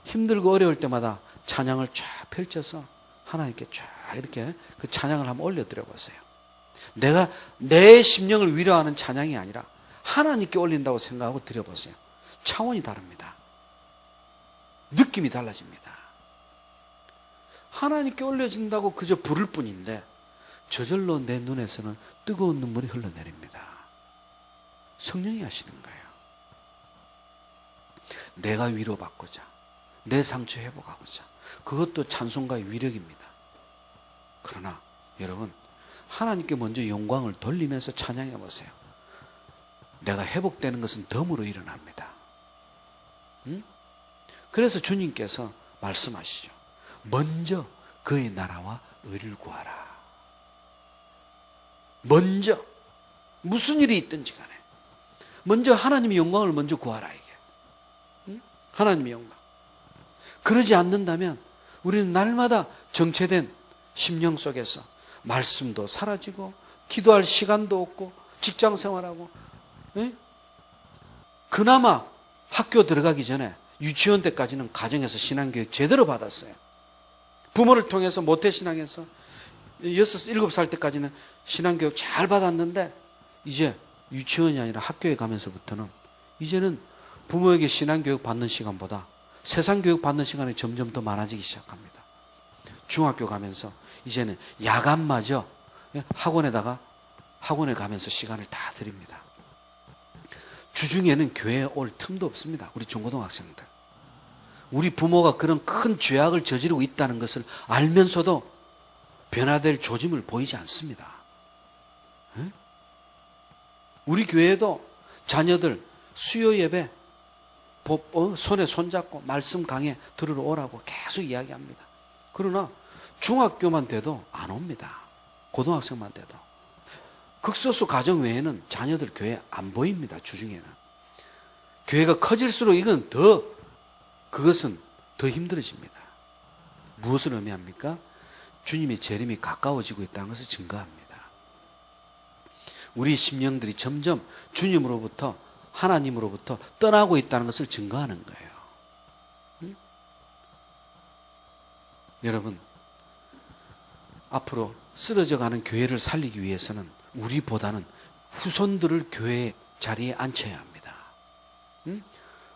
힘들고 어려울 때마다 찬양을 쫙 펼쳐서 하나님께 쫙 이렇게 그 찬양을 한번 올려드려 보세요. 내가 내 심령을 위로하는 찬양이 아니라 하나님께 올린다고 생각하고 드려보세요. 차원이 다릅니다. 느낌이 달라집니다. 하나님께 올려진다고 그저 부를 뿐인데 저절로 내 눈에서는 뜨거운 눈물이 흘러내립니다. 성령이 하시는 거예요. 내가 위로받고자, 내 상처 회복하고자, 그것도 찬송가의 위력입니다. 그러나 여러분, 하나님께 먼저 영광을 돌리면서 찬양해 보세요. 내가 회복되는 것은 덤으로 일어납니다. 그래서 주님께서 말씀하시죠. 먼저 그의 나라와 의를 구하라. 먼저 무슨 일이 있든지 간에 먼저 하나님의 영광을 먼저 구하라, 이게. 하나님의 영광. 그러지 않는다면 우리는 날마다 정체된 심령 속에서 말씀도 사라지고 기도할 시간도 없고 직장 생활하고 예? 그나마 학교 들어가기 전에 유치원 때까지는 가정에서 신앙교육 제대로 받았어요. 부모를 통해서 모태신앙에서 6, 7살 때까지는 신앙교육 잘 받았는데 이제 유치원이 아니라 학교에 가면서부터는 이제는 부모에게 신앙교육 받는 시간보다 세상교육 받는 시간이 점점 더 많아지기 시작합니다. 중학교 가면서 이제는 야간마저 학원에 가면서 시간을 다 드립니다. 주중에는 교회에 올 틈도 없습니다. 우리 중고등학생들. 우리 부모가 그런 큰 죄악을 저지르고 있다는 것을 알면서도 변화될 조짐을 보이지 않습니다. 우리 교회도 자녀들 수요 예배 손에 손잡고 말씀 강해 들으러 오라고 계속 이야기합니다. 그러나 중학교만 돼도 안 옵니다. 고등학생만 돼도. 극소수 가정 외에는 자녀들 교회 안 보입니다. 주중에는. 교회가 커질수록 그것은 더 힘들어집니다. 무엇을 의미합니까? 주님의 재림이 가까워지고 있다는 것을 증거합니다. 우리 심령들이 점점 주님으로부터 하나님으로부터 떠나고 있다는 것을 증거하는 거예요. 여러분, 앞으로 쓰러져가는 교회를 살리기 위해서는 우리보다는 후손들을 교회 자리에 앉혀야 합니다.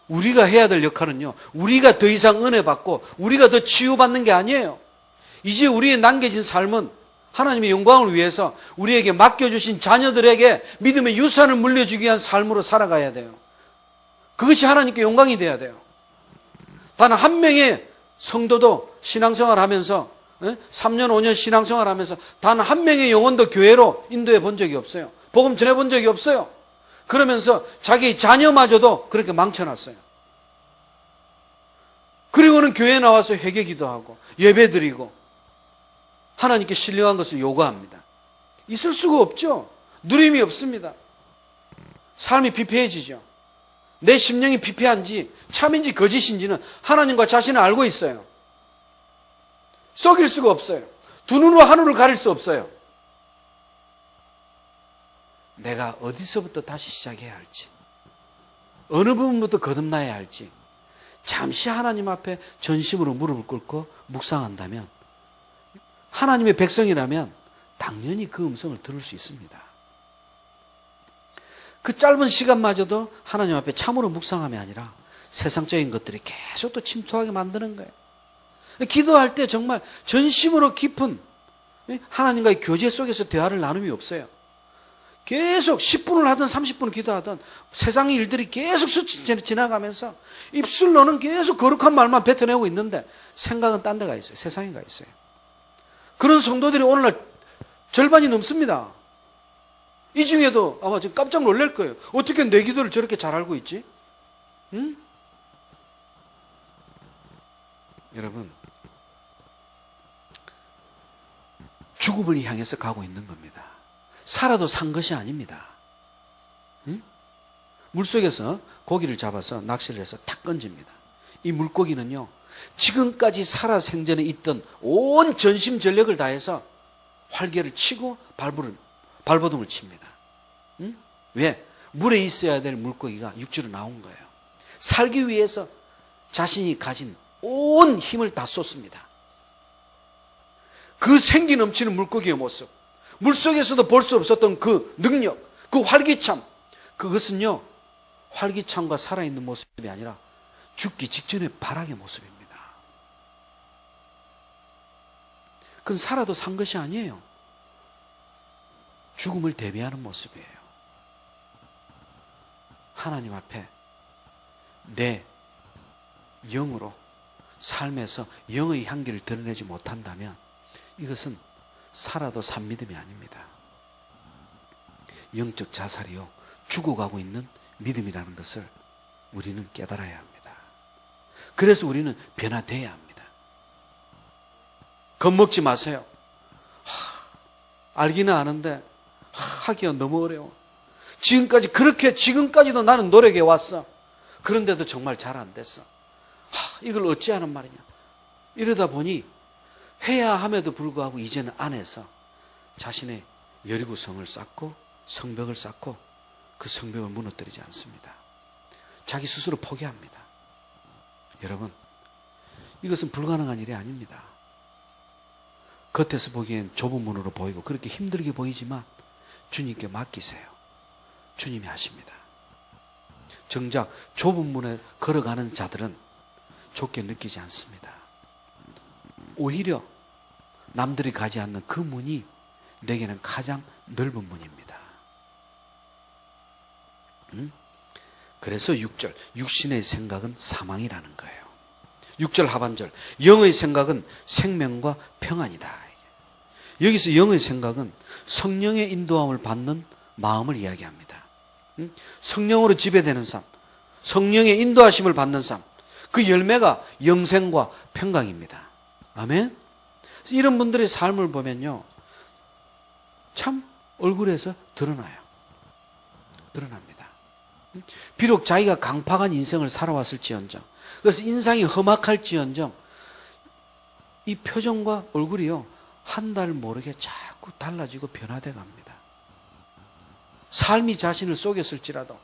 우리가 해야 될 역할은요, 우리가 더 이상 은혜 받고 우리가 더 치유받는 게 아니에요. 이제 우리의 남겨진 삶은 하나님의 영광을 위해서 우리에게 맡겨주신 자녀들에게 믿음의 유산을 물려주기 위한 삶으로 살아가야 돼요. 그것이 하나님께 영광이 돼야 돼요. 단 한 명의 성도도 신앙생활 하면서 3년 5년 신앙생활 하면서 단 한 명의 영혼도 교회로 인도해 본 적이 없어요. 복음 전해 본 적이 없어요. 그러면서 자기 자녀마저도 그렇게 망쳐놨어요. 그리고는 교회에 나와서 회개 기도하고 예배 드리고 하나님께 신령한 것을 요구합니다. 있을 수가 없죠. 누림이 없습니다. 삶이 피폐해지죠. 내 심령이 피폐한지 참인지 거짓인지는 하나님과 자신을 알고 있어요. 속일 수가 없어요. 두 눈으로 하늘을 가릴 수 없어요. 내가 어디서부터 다시 시작해야 할지, 어느 부분부터 거듭나야 할지 잠시 하나님 앞에 전심으로 무릎을 꿇고 묵상한다면, 하나님의 백성이라면 당연히 그 음성을 들을 수 있습니다. 그 짧은 시간마저도 하나님 앞에 참으로 묵상함이 아니라 세상적인 것들이 계속 또 침투하게 만드는 거예요. 기도할 때 정말 전심으로 깊은 하나님과의 교제 속에서 대화를 나눔이 없어요. 계속 10분을 하든 30분을 기도하든 세상의 일들이 계속 지나가면서 입술로는 계속 거룩한 말만 뱉어내고 있는데 생각은 딴 데 가 있어요. 세상에 가 있어요. 그런 성도들이 오늘날 절반이 넘습니다. 이 중에도 아마 지금 깜짝 놀랄 거예요. 어떻게 내 기도를 저렇게 잘 알고 있지? 응? 여러분, 죽음을 향해서 가고 있는 겁니다. 살아도 산 것이 아닙니다. 응? 물속에서 고기를 잡아서 낚시를 해서 탁 건집니다. 이 물고기는요, 지금까지 살아 생전에 있던 온 전심 전력을 다해서 활개를 치고 발버둥을 칩니다. 응? 왜? 물에 있어야 될 물고기가 육지로 나온 거예요. 살기 위해서 자신이 가진 온 힘을 다 쏟습니다. 그 생기 넘치는 물고기의 모습, 물속에서도 볼 수 없었던 그 능력, 그 활기참, 그것은요, 활기참과 살아있는 모습이 아니라 죽기 직전의 발악의 모습입니다. 그건 살아도 산 것이 아니에요. 죽음을 대비하는 모습이에요. 하나님 앞에 내 영으로 삶에서 영의 향기를 드러내지 못한다면 이것은 살아도 산 믿음이 아닙니다. 영적 자살이요, 죽어가고 있는 믿음이라는 것을 우리는 깨달아야 합니다. 그래서 우리는 변화돼야 합니다. 겁먹지 마세요. 알기는 아는데 하기가 너무 어려워. 지금까지도 나는 노력해 왔어. 그런데도 정말 잘 안 됐어. 이걸 어찌하는 말이냐. 이러다 보니 해야 함에도 불구하고 이제는 안에서 자신의 여리고성을 쌓고 성벽을 쌓고 그 성벽을 무너뜨리지 않습니다. 자기 스스로 포기합니다. 여러분, 이것은 불가능한 일이 아닙니다. 겉에서 보기엔 좁은 문으로 보이고 그렇게 힘들게 보이지만 주님께 맡기세요. 주님이 하십니다. 정작 좁은 문에 걸어가는 자들은 좁게 느끼지 않습니다. 오히려 남들이 가지 않는 그 문이 내게는 가장 넓은 문입니다. 그래서 6절, 육신의 생각은 사망이라는 거예요. 6절 하반절, 영의 생각은 생명과 평안이다. 여기서 영의 생각은 성령의 인도함을 받는 마음을 이야기합니다. 성령으로 지배되는 삶, 성령의 인도하심을 받는 삶, 그 열매가 영생과 평강입니다. 아멘? 이런 분들의 삶을 보면요, 참 얼굴에서 드러나요. 드러납니다. 비록 자기가 강팍한 인생을 살아왔을지언정, 그래서 인상이 험악할지언정 이 표정과 얼굴이요, 한 달 모르게 자꾸 달라지고 변화돼 갑니다. 삶이 자신을 속였을지라도,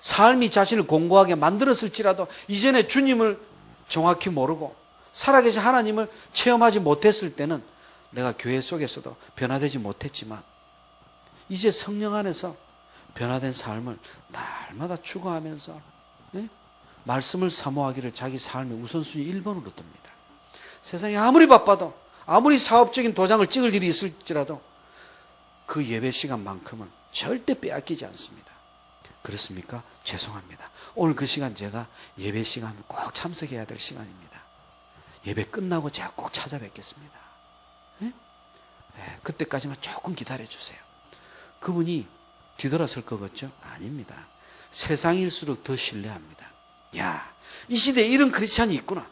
삶이 자신을 공고하게 만들었을지라도, 이전에 주님을 정확히 모르고 살아계신 하나님을 체험하지 못했을 때는 내가 교회 속에서도 변화되지 못했지만, 이제 성령 안에서 변화된 삶을 날마다 추구하면서 말씀을 사모하기를 자기 삶의 우선순위 1번으로 둡니다. 세상이 아무리 바빠도, 아무리 사업적인 도장을 찍을 일이 있을지라도 그 예배 시간만큼은 절대 빼앗기지 않습니다. 그렇습니까? 죄송합니다. 오늘 그 시간 제가 예배 시간 꼭 참석해야 될 시간입니다. 예배 끝나고 제가 꼭 찾아뵙겠습니다. 네? 네, 그때까지만 조금 기다려주세요. 그분이 뒤돌아설 것 같죠? 아닙니다. 세상일수록 더 신뢰합니다. 야, 이 시대에 이런 크리스찬이 있구나.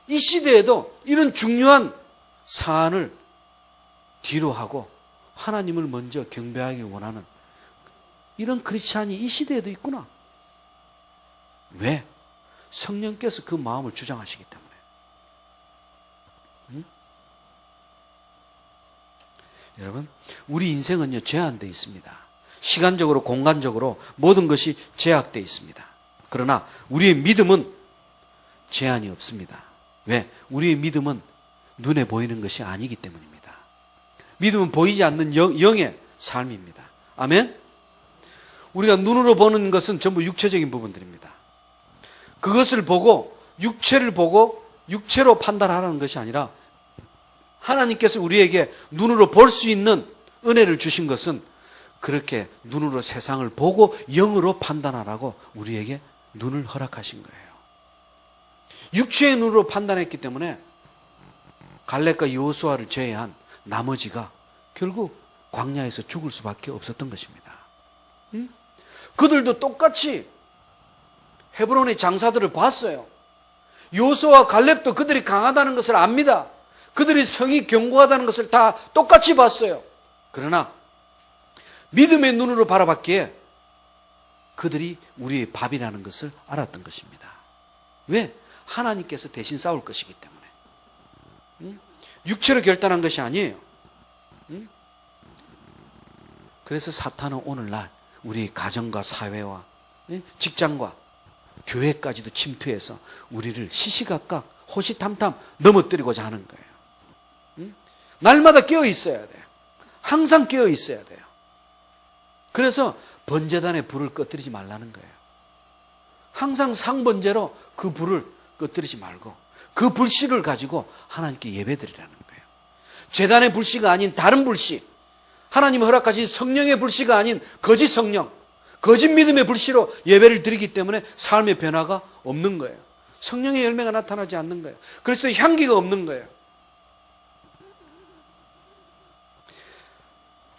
이 시대에도 이런 중요한 사안을 뒤로 하고 하나님을 먼저 경배하기 원하는 이런 크리스찬이 이 시대에도 있구나. 왜? 성령께서 그 마음을 주장하시기 때문에. 여러분, 우리 인생은요, 제한되어 있습니다. 시간적으로, 공간적으로 모든 것이 제약되어 있습니다. 그러나 우리의 믿음은 제한이 없습니다. 왜? 우리의 믿음은 눈에 보이는 것이 아니기 때문입니다. 믿음은 보이지 않는 영의 삶입니다. 아멘? 우리가 눈으로 보는 것은 전부 육체적인 부분들입니다. 그것을 보고, 육체를 보고 육체로 판단하라는 것이 아니라, 하나님께서 우리에게 눈으로 볼 수 있는 은혜를 주신 것은 그렇게 눈으로 세상을 보고 영으로 판단하라고 우리에게 눈을 허락하신 거예요. 육체의 눈으로 판단했기 때문에 갈렙과 여호수아를 제외한 나머지가 결국 광야에서 죽을 수밖에 없었던 것입니다. 그들도 똑같이 헤브론의 장사들을 봤어요. 여호수아와 갈렙도 그들이 강하다는 것을 압니다. 그들이 성이 견고하다는 것을 다 똑같이 봤어요. 그러나 믿음의 눈으로 바라봤기에 그들이 우리의 밥이라는 것을 알았던 것입니다. 왜? 하나님께서 대신 싸울 것이기 때문에. 육체로 결단한 것이 아니에요. 그래서 사탄은 오늘날 우리 가정과 사회와 직장과 교회까지도 침투해서 우리를 시시각각 호시탐탐 넘어뜨리고자 하는 거예요. 날마다 깨어 있어야 돼요. 항상 깨어 있어야 돼요. 그래서 번제단의 불을 꺼뜨리지 말라는 거예요. 항상 상번제로 그 불을 꺼뜨리지 말고 그 불씨를 가지고 하나님께 예배드리라는 거예요. 제단의 불씨가 아닌 다른 불씨, 하나님이 허락하신 성령의 불씨가 아닌 거짓 성령, 거짓 믿음의 불씨로 예배를 드리기 때문에 삶의 변화가 없는 거예요. 성령의 열매가 나타나지 않는 거예요. 그리스도의 향기가 없는 거예요.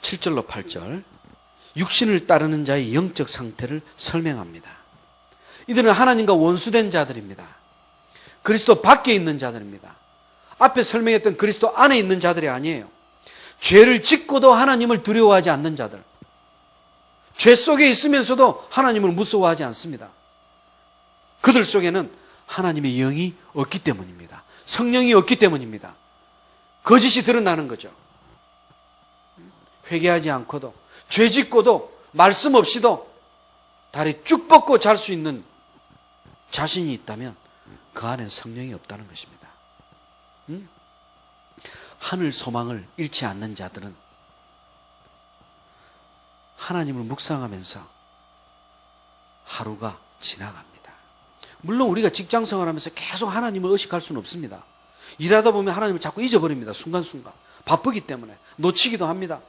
7절로 8절, 육신을 따르는 자의 영적 상태를 설명합니다. 이들은 하나님과 원수된 자들입니다. 그리스도 밖에 있는 자들입니다. 앞에 설명했던 그리스도 안에 있는 자들이 아니에요. 죄를 짓고도 하나님을 두려워하지 않는 자들, 죄 속에 있으면서도 하나님을 무서워하지 않습니다. 그들 속에는 하나님의 영이 없기 때문입니다. 성령이 없기 때문입니다. 거짓이 드러나는 거죠. 회개하지 않고도, 죄 짓고도 말씀 없이도 다리 쭉 뻗고 잘 수 있는 자신이 있다면 그 안엔 성령이 없다는 것입니다. 하늘 소망을 잃지 않는 자들은 하나님을 묵상하면서 하루가 지나갑니다. 물론 우리가 직장 생활하면서 계속 하나님을 의식할 수는 없습니다. 일하다 보면 하나님을 자꾸 잊어버립니다. 순간순간. 바쁘기 때문에 놓치기도 합니다.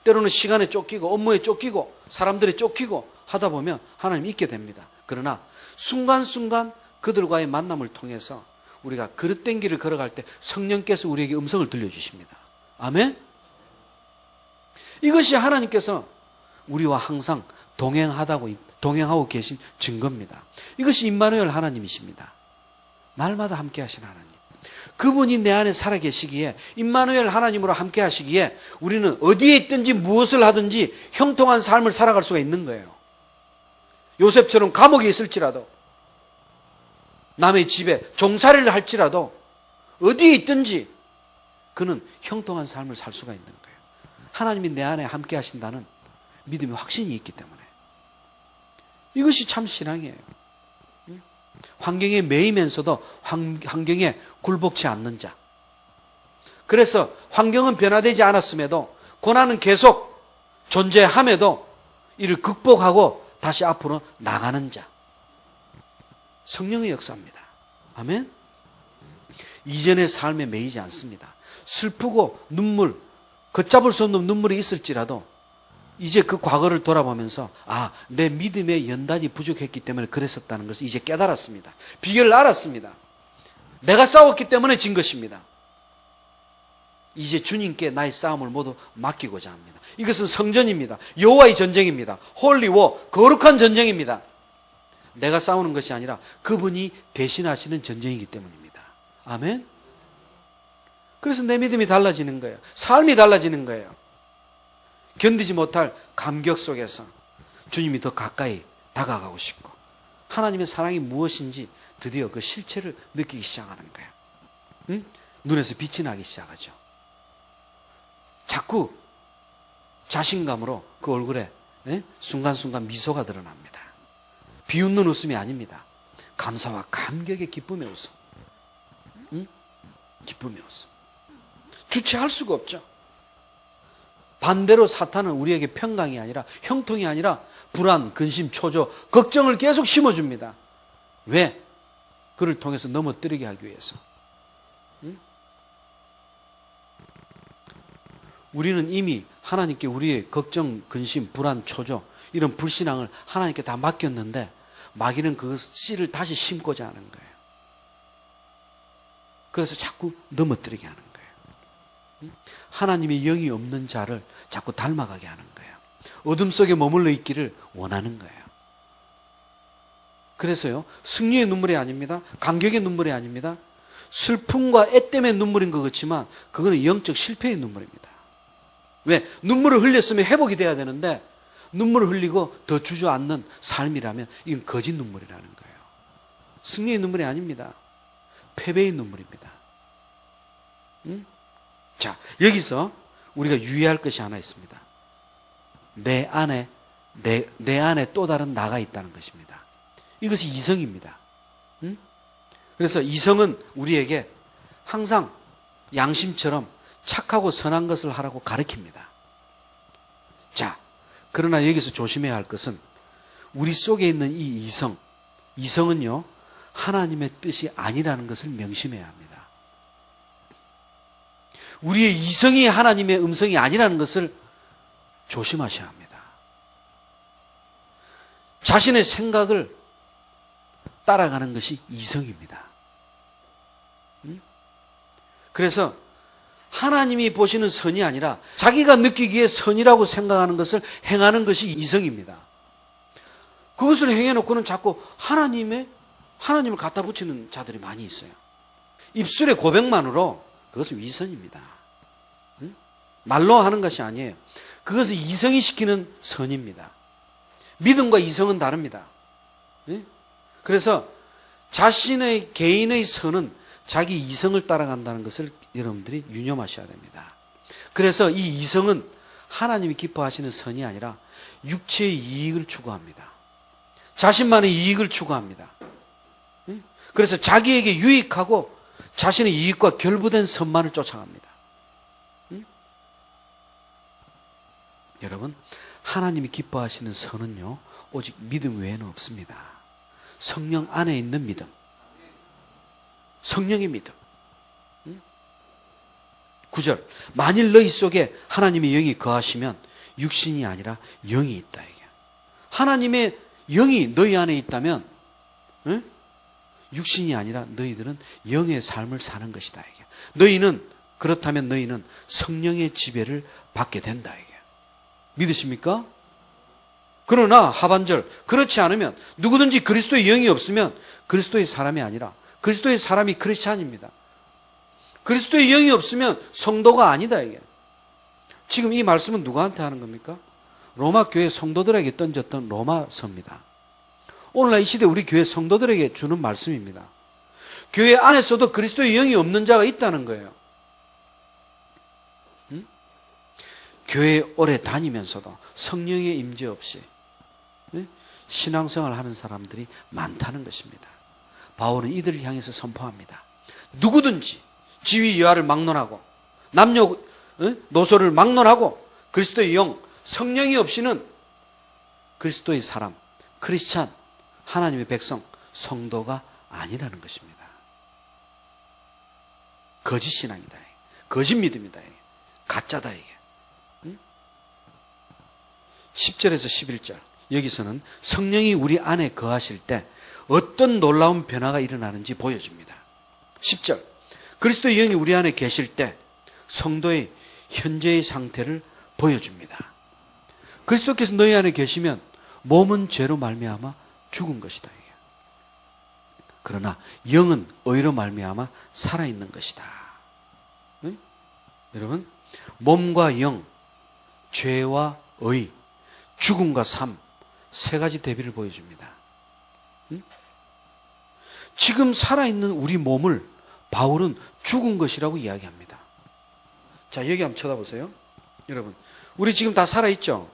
때로는 시간에 쫓기고 업무에 쫓기고 사람들에 쫓기고 하다 보면 하나님 잊게 됩니다. 그러나 순간순간 그들과의 만남을 통해서 우리가 그릇된 길을 걸어갈 때 성령께서 우리에게 음성을 들려주십니다. 아멘? 이것이 하나님께서 우리와 항상 동행하고 계신 증거입니다. 이것이 임마누엘 하나님이십니다. 날마다 함께 하신 하나님. 그분이 내 안에 살아계시기에 임마누엘 하나님으로 함께 하시기에 우리는 어디에 있든지 무엇을 하든지 형통한 삶을 살아갈 수가 있는 거예요. 요셉처럼 감옥에 있을지라도 남의 집에 종살이를 할지라도 어디에 있든지 그는 형통한 삶을 살 수가 있는 거예요. 하나님이 내 안에 함께 하신다는 믿음의 확신이 있기 때문에. 이것이 참 신앙이에요. 환경에 매이면서도 환경에 굴복치 않는 자. 그래서 환경은 변화되지 않았음에도 고난은 계속 존재함에도 이를 극복하고 다시 앞으로 나가는 자. 성령의 역사입니다. 아멘? 이전의 삶에 매이지 않습니다. 슬프고 눈물, 걷잡을 수 없는 눈물이 있을지라도 이제 그 과거를 돌아보면서 내 믿음의 연단이 부족했기 때문에 그랬었다는 것을 이제 깨달았습니다. 비결을 알았습니다. 내가 싸웠기 때문에 진 것입니다. 이제 주님께 나의 싸움을 모두 맡기고자 합니다. 이것은 성전입니다. 여호와의 전쟁입니다. 홀리워, 거룩한 전쟁입니다. 내가 싸우는 것이 아니라 그분이 대신하시는 전쟁이기 때문입니다. 아멘? 그래서 내 믿음이 달라지는 거예요. 삶이 달라지는 거예요. 견디지 못할 감격 속에서 주님이 더 가까이 다가가고 싶고 하나님의 사랑이 무엇인지 드디어 그 실체를 느끼기 시작하는 거예요. 응? 눈에서 빛이 나기 시작하죠. 자꾸 자신감으로 그 얼굴에 순간순간 미소가 드러납니다. 비웃는 웃음이 아닙니다. 감사와 감격의 기쁨의 웃음. 응? 기쁨의 웃음. 주체할 수가 없죠. 반대로 사탄은 우리에게 평강이 아니라 형통이 아니라 불안, 근심, 초조, 걱정을 계속 심어줍니다. 왜? 그를 통해서 넘어뜨리게 하기 위해서. 응? 우리는 이미 하나님께 우리의 걱정, 근심, 불안, 초조 이런 불신앙을 하나님께 다 맡겼는데 마귀는 그 씨를 다시 심고자 하는 거예요. 그래서 자꾸 넘어뜨리게 하는 거예요. 하나님의 영이 없는 자를 자꾸 닮아가게 하는 거예요. 어둠 속에 머물러 있기를 원하는 거예요. 그래서요, 승리의 눈물이 아닙니다. 감격의 눈물이 아닙니다. 슬픔과 애 때문에 눈물인 것 같지만 그거는 영적 실패의 눈물입니다. 왜? 눈물을 흘렸으면 회복이 돼야 되는데 눈물을 흘리고 더 주저앉는 삶이라면 이건 거짓 눈물이라는 거예요. 승리의 눈물이 아닙니다. 패배의 눈물입니다. 응? 자, 여기서 우리가 유의할 것이 하나 있습니다. 내 안에 또 다른 나가 있다는 것입니다. 이것이 이성입니다. 응? 그래서 이성은 우리에게 항상 양심처럼 착하고 선한 것을 하라고 가르칩니다. 자, 그러나 여기서 조심해야 할 것은 우리 속에 있는 이 이성은요, 하나님의 뜻이 아니라는 것을 명심해야 합니다. 우리의 이성이 하나님의 음성이 아니라는 것을 조심하셔야 합니다. 자신의 생각을 따라가는 것이 이성입니다. 그래서 하나님이 보시는 선이 아니라 자기가 느끼기에 선이라고 생각하는 것을 행하는 것이 이성입니다. 그것을 행해놓고는 자꾸 하나님을 갖다 붙이는 자들이 많이 있어요. 입술의 고백만으로 그것은 위선입니다. 말로 하는 것이 아니에요. 그것을 이성이 시키는 선입니다. 믿음과 이성은 다릅니다. 그래서 자신의 개인의 선은 자기 이성을 따라간다는 것을 여러분들이 유념하셔야 됩니다. 그래서 이 이성은 하나님이 기뻐하시는 선이 아니라 육체의 이익을 추구합니다. 자신만의 이익을 추구합니다. 그래서 자기에게 유익하고 자신의 이익과 결부된 선만을 쫓아갑니다. 여러분, 하나님이 기뻐하시는 선은요, 오직 믿음 외에는 없습니다. 성령 안에 있는 믿음, 성령의 믿음. 9절, 만일 너희 속에 하나님의 영이 거하시면 육신이 아니라 영이 있다. 이게. 하나님의 영이 너희 안에 있다면 육신이 아니라 너희들은 영의 삶을 사는 것이다. 이게. 그렇다면 너희는 성령의 지배를 받게 된다. 이게. 믿으십니까? 그러나 하반절, 그렇지 않으면 누구든지 그리스도의 영이 없으면 그리스도의 사람이 아니라 그리스도의 사람이 크리스찬입니다. 그리스도의 영이 없으면 성도가 아니다. 이게. 지금 이 말씀은 누구한테 하는 겁니까? 로마 교회 성도들에게 던졌던 로마서입니다. 오늘날 이 시대 우리 교회 성도들에게 주는 말씀입니다. 교회 안에서도 그리스도의 영이 없는 자가 있다는 거예요. 교회에 오래 다니면서도 성령의 임재 없이 신앙생활을 하는 사람들이 많다는 것입니다. 바울은 이들을 향해서 선포합니다. 누구든지 지위 여하를 막론하고 남녀 노소를 막론하고 그리스도의 영, 성령이 없이는 그리스도의 사람, 크리스찬, 하나님의 백성, 성도가 아니라는 것입니다. 거짓 신앙이다. 거짓 믿음이다. 가짜다. 이게. 10절에서 11절 여기서는 성령이 우리 안에 거하실 때 어떤 놀라운 변화가 일어나는지 보여줍니다. 10절, 그리스도의 영이 우리 안에 계실 때 성도의 현재의 상태를 보여줍니다. 그리스도께서 너희 안에 계시면 몸은 죄로 말미암아 죽은 것이다. 이게. 그러나 영은 의로 말미암아 살아있는 것이다. 네? 여러분, 몸과 영, 죄와 의, 죽음과 삶, 세 가지 대비를 보여줍니다. 지금 살아있는 우리 몸을 바울은 죽은 것이라고 이야기합니다. 자, 여기 한번 쳐다보세요. 여러분, 우리 지금 다 살아있죠?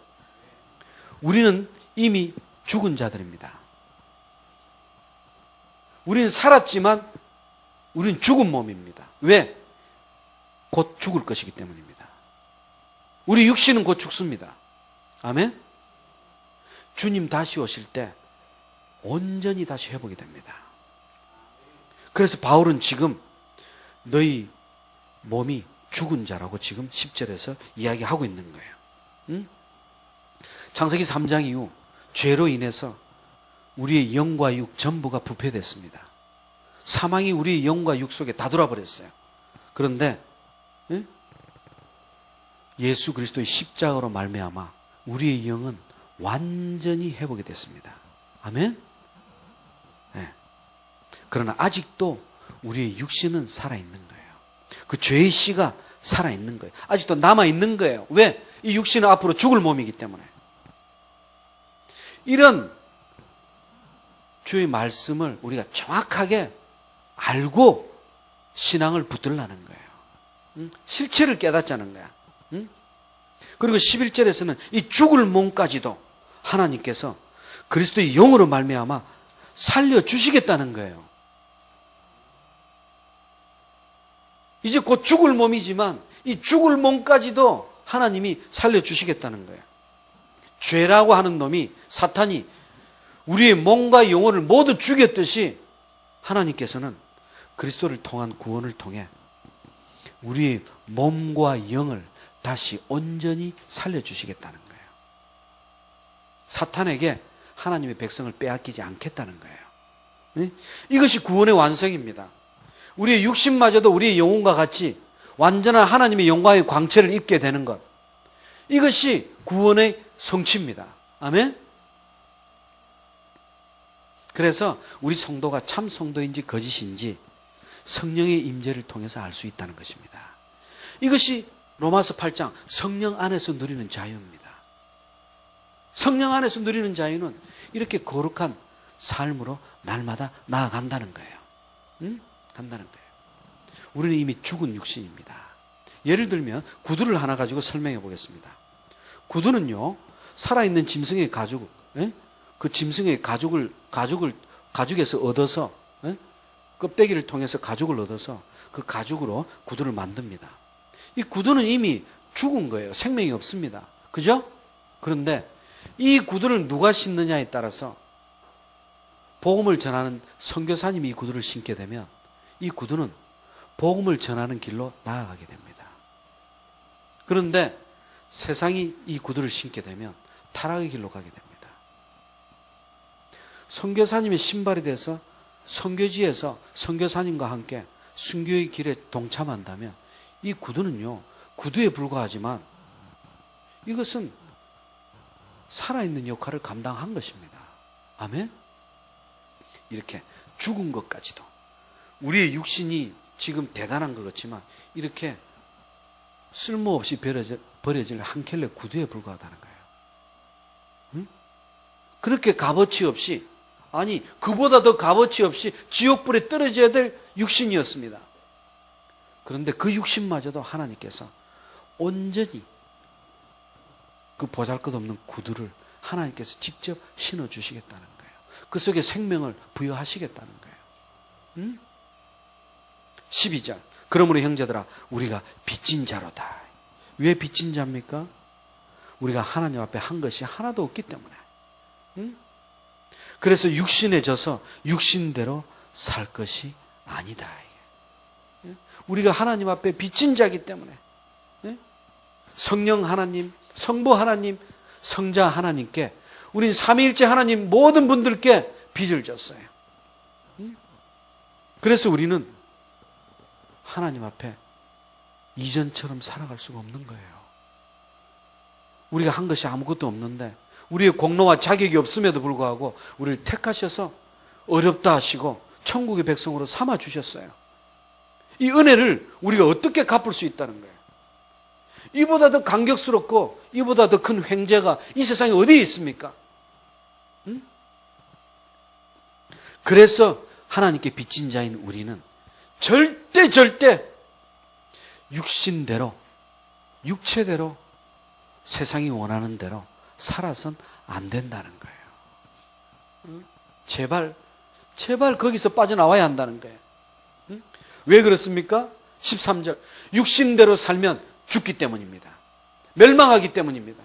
우리는 이미 죽은 자들입니다. 우리는 살았지만 우리는 죽은 몸입니다. 왜? 곧 죽을 것이기 때문입니다. 우리 육신은 곧 죽습니다. 아멘? 주님 다시 오실 때 온전히 다시 회복이 됩니다. 그래서 바울은 지금 너희 몸이 죽은 자라고 지금 10절에서 이야기하고 있는 거예요. 응? 창세기 3장 이후 죄로 인해서 우리의 영과 육 전부가 부패됐습니다. 사망이 우리의 영과 육 속에 다 들어버렸어요. 그런데 예수 그리스도의 십자가로 말미암아 우리의 영은 완전히 회복이 됐습니다. 아멘? 네. 그러나 아직도 우리의 육신은 살아있는 거예요. 그 죄의 씨가 살아있는 거예요. 아직도 남아있는 거예요. 왜? 이 육신은 앞으로 죽을 몸이기 때문에. 이런 주의 말씀을 우리가 정확하게 알고 신앙을 붙들라는 거예요. 실체를 깨닫자는 거야. 그리고 11절에서는 이 죽을 몸까지도 하나님께서 그리스도의 영으로 말미암아 살려주시겠다는 거예요. 이제 곧 죽을 몸이지만 이 죽을 몸까지도 하나님이 살려주시겠다는 거예요. 죄라고 하는 놈이, 사탄이 우리의 몸과 영혼을 모두 죽였듯이 하나님께서는 그리스도를 통한 구원을 통해 우리의 몸과 영을 다시 온전히 살려주시겠다는 거예요. 사탄에게 하나님의 백성을 빼앗기지 않겠다는 거예요. 이것이 구원의 완성입니다. 우리의 육신마저도 우리의 영혼과 같이 완전한 하나님의 영광의 광채를 입게 되는 것, 이것이 구원의 성취입니다. 아멘? 그래서 우리 성도가 참 성도인지 거짓인지 성령의 임재를 통해서 알 수 있다는 것입니다. 이것이 로마서 8장 성령 안에서 누리는 자유입니다. 성령 안에서 누리는 자유는 이렇게 거룩한 삶으로 날마다 나아간다는 거예요. 응? 간다는 거예요. 우리는 이미 죽은 육신입니다. 예를 들면 구두를 하나 가지고 설명해 보겠습니다. 구두는요, 살아있는 짐승의 가죽, 예? 그 짐승의 가죽에서 얻어서, 예? 껍데기를 통해서 가죽을 얻어서 그 가죽으로 구두를 만듭니다. 이 구두는 이미 죽은 거예요. 생명이 없습니다. 그죠? 그런데 이 구두를 누가 신느냐에 따라서 복음을 전하는 선교사님이 이 구두를 신게 되면 이 구두는 복음을 전하는 길로 나아가게 됩니다. 그런데 세상이 이 구두를 신게 되면 타락의 길로 가게 됩니다. 선교사님의 신발이 돼서 선교지에서 선교사님과 함께 순교의 길에 동참한다면 이 구두는요, 구두에 불과하지만 이것은 살아있는 역할을 감당한 것입니다. 아멘? 이렇게 죽은 것까지도 우리의 육신이 지금 대단한 것 같지만 이렇게 쓸모없이 버려질 한 켤레 구두에 불과하다는 거예요. 응? 그렇게 값어치 없이, 아니 그보다 더 값어치 없이 지옥불에 떨어져야 될 육신이었습니다. 그런데 그 육신마저도 하나님께서 온전히 그 보잘것없는 구두를 하나님께서 직접 신어주시겠다는 거예요. 그 속에 생명을 부여하시겠다는 거예요. 응? 12절. 그러므로 형제들아, 우리가 빚진 자로다. 왜 빚진 자입니까? 우리가 하나님 앞에 한 것이 하나도 없기 때문에. 응? 그래서 육신에 져서 육신대로 살 것이 아니다. 우리가 하나님 앞에 빚진 자이기 때문에 성령 하나님, 성부 하나님, 성자 하나님께, 우린 삼위일체 하나님 모든 분들께 빚을 졌어요. 그래서 우리는 하나님 앞에 이전처럼 살아갈 수가 없는 거예요. 우리가 한 것이 아무것도 없는데, 우리의 공로와 자격이 없음에도 불구하고 우리를 택하셔서 어렵다 하시고 천국의 백성으로 삼아 주셨어요. 이 은혜를 우리가 어떻게 갚을 수 있다는 거예요. 이보다 더 감격스럽고 이보다 더 큰 횡재가 이 세상에 어디에 있습니까? 응? 그래서 하나님께 빚진 자인 우리는 절대 육신대로, 육체대로, 세상이 원하는 대로 살아선 안 된다는 거예요. 응? 제발 거기서 빠져나와야 한다는 거예요. 응? 왜 그렇습니까? 13절. 육신대로 살면 죽기 때문입니다. 멸망하기 때문입니다.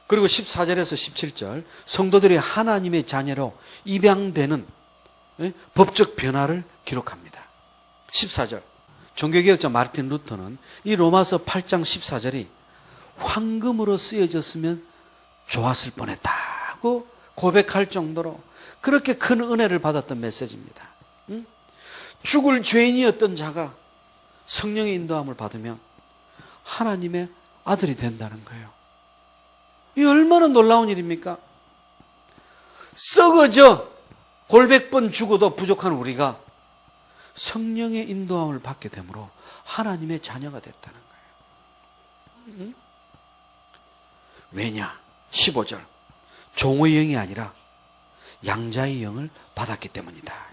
그리고 14절에서 17절, 성도들이 하나님의 자녀로 입양되는 법적 변화를 기록합니다. 14절, 종교개혁자 마르틴 루터는 이 로마서 8장 14절이 황금으로 쓰여졌으면 좋았을 뻔했다고 고백할 정도로 그렇게 큰 은혜를 받았던 메시지입니다. 죽을 죄인이었던 자가 성령의 인도함을 받으면 하나님의 아들이 된다는 거예요. 이 얼마나 놀라운 일입니까? 썩어져 골백번 죽어도 부족한 우리가 성령의 인도함을 받게 되므로 하나님의 자녀가 됐다는 거예요. 왜냐? 15절. 종의 영이 아니라 양자의 영을 받았기 때문이다.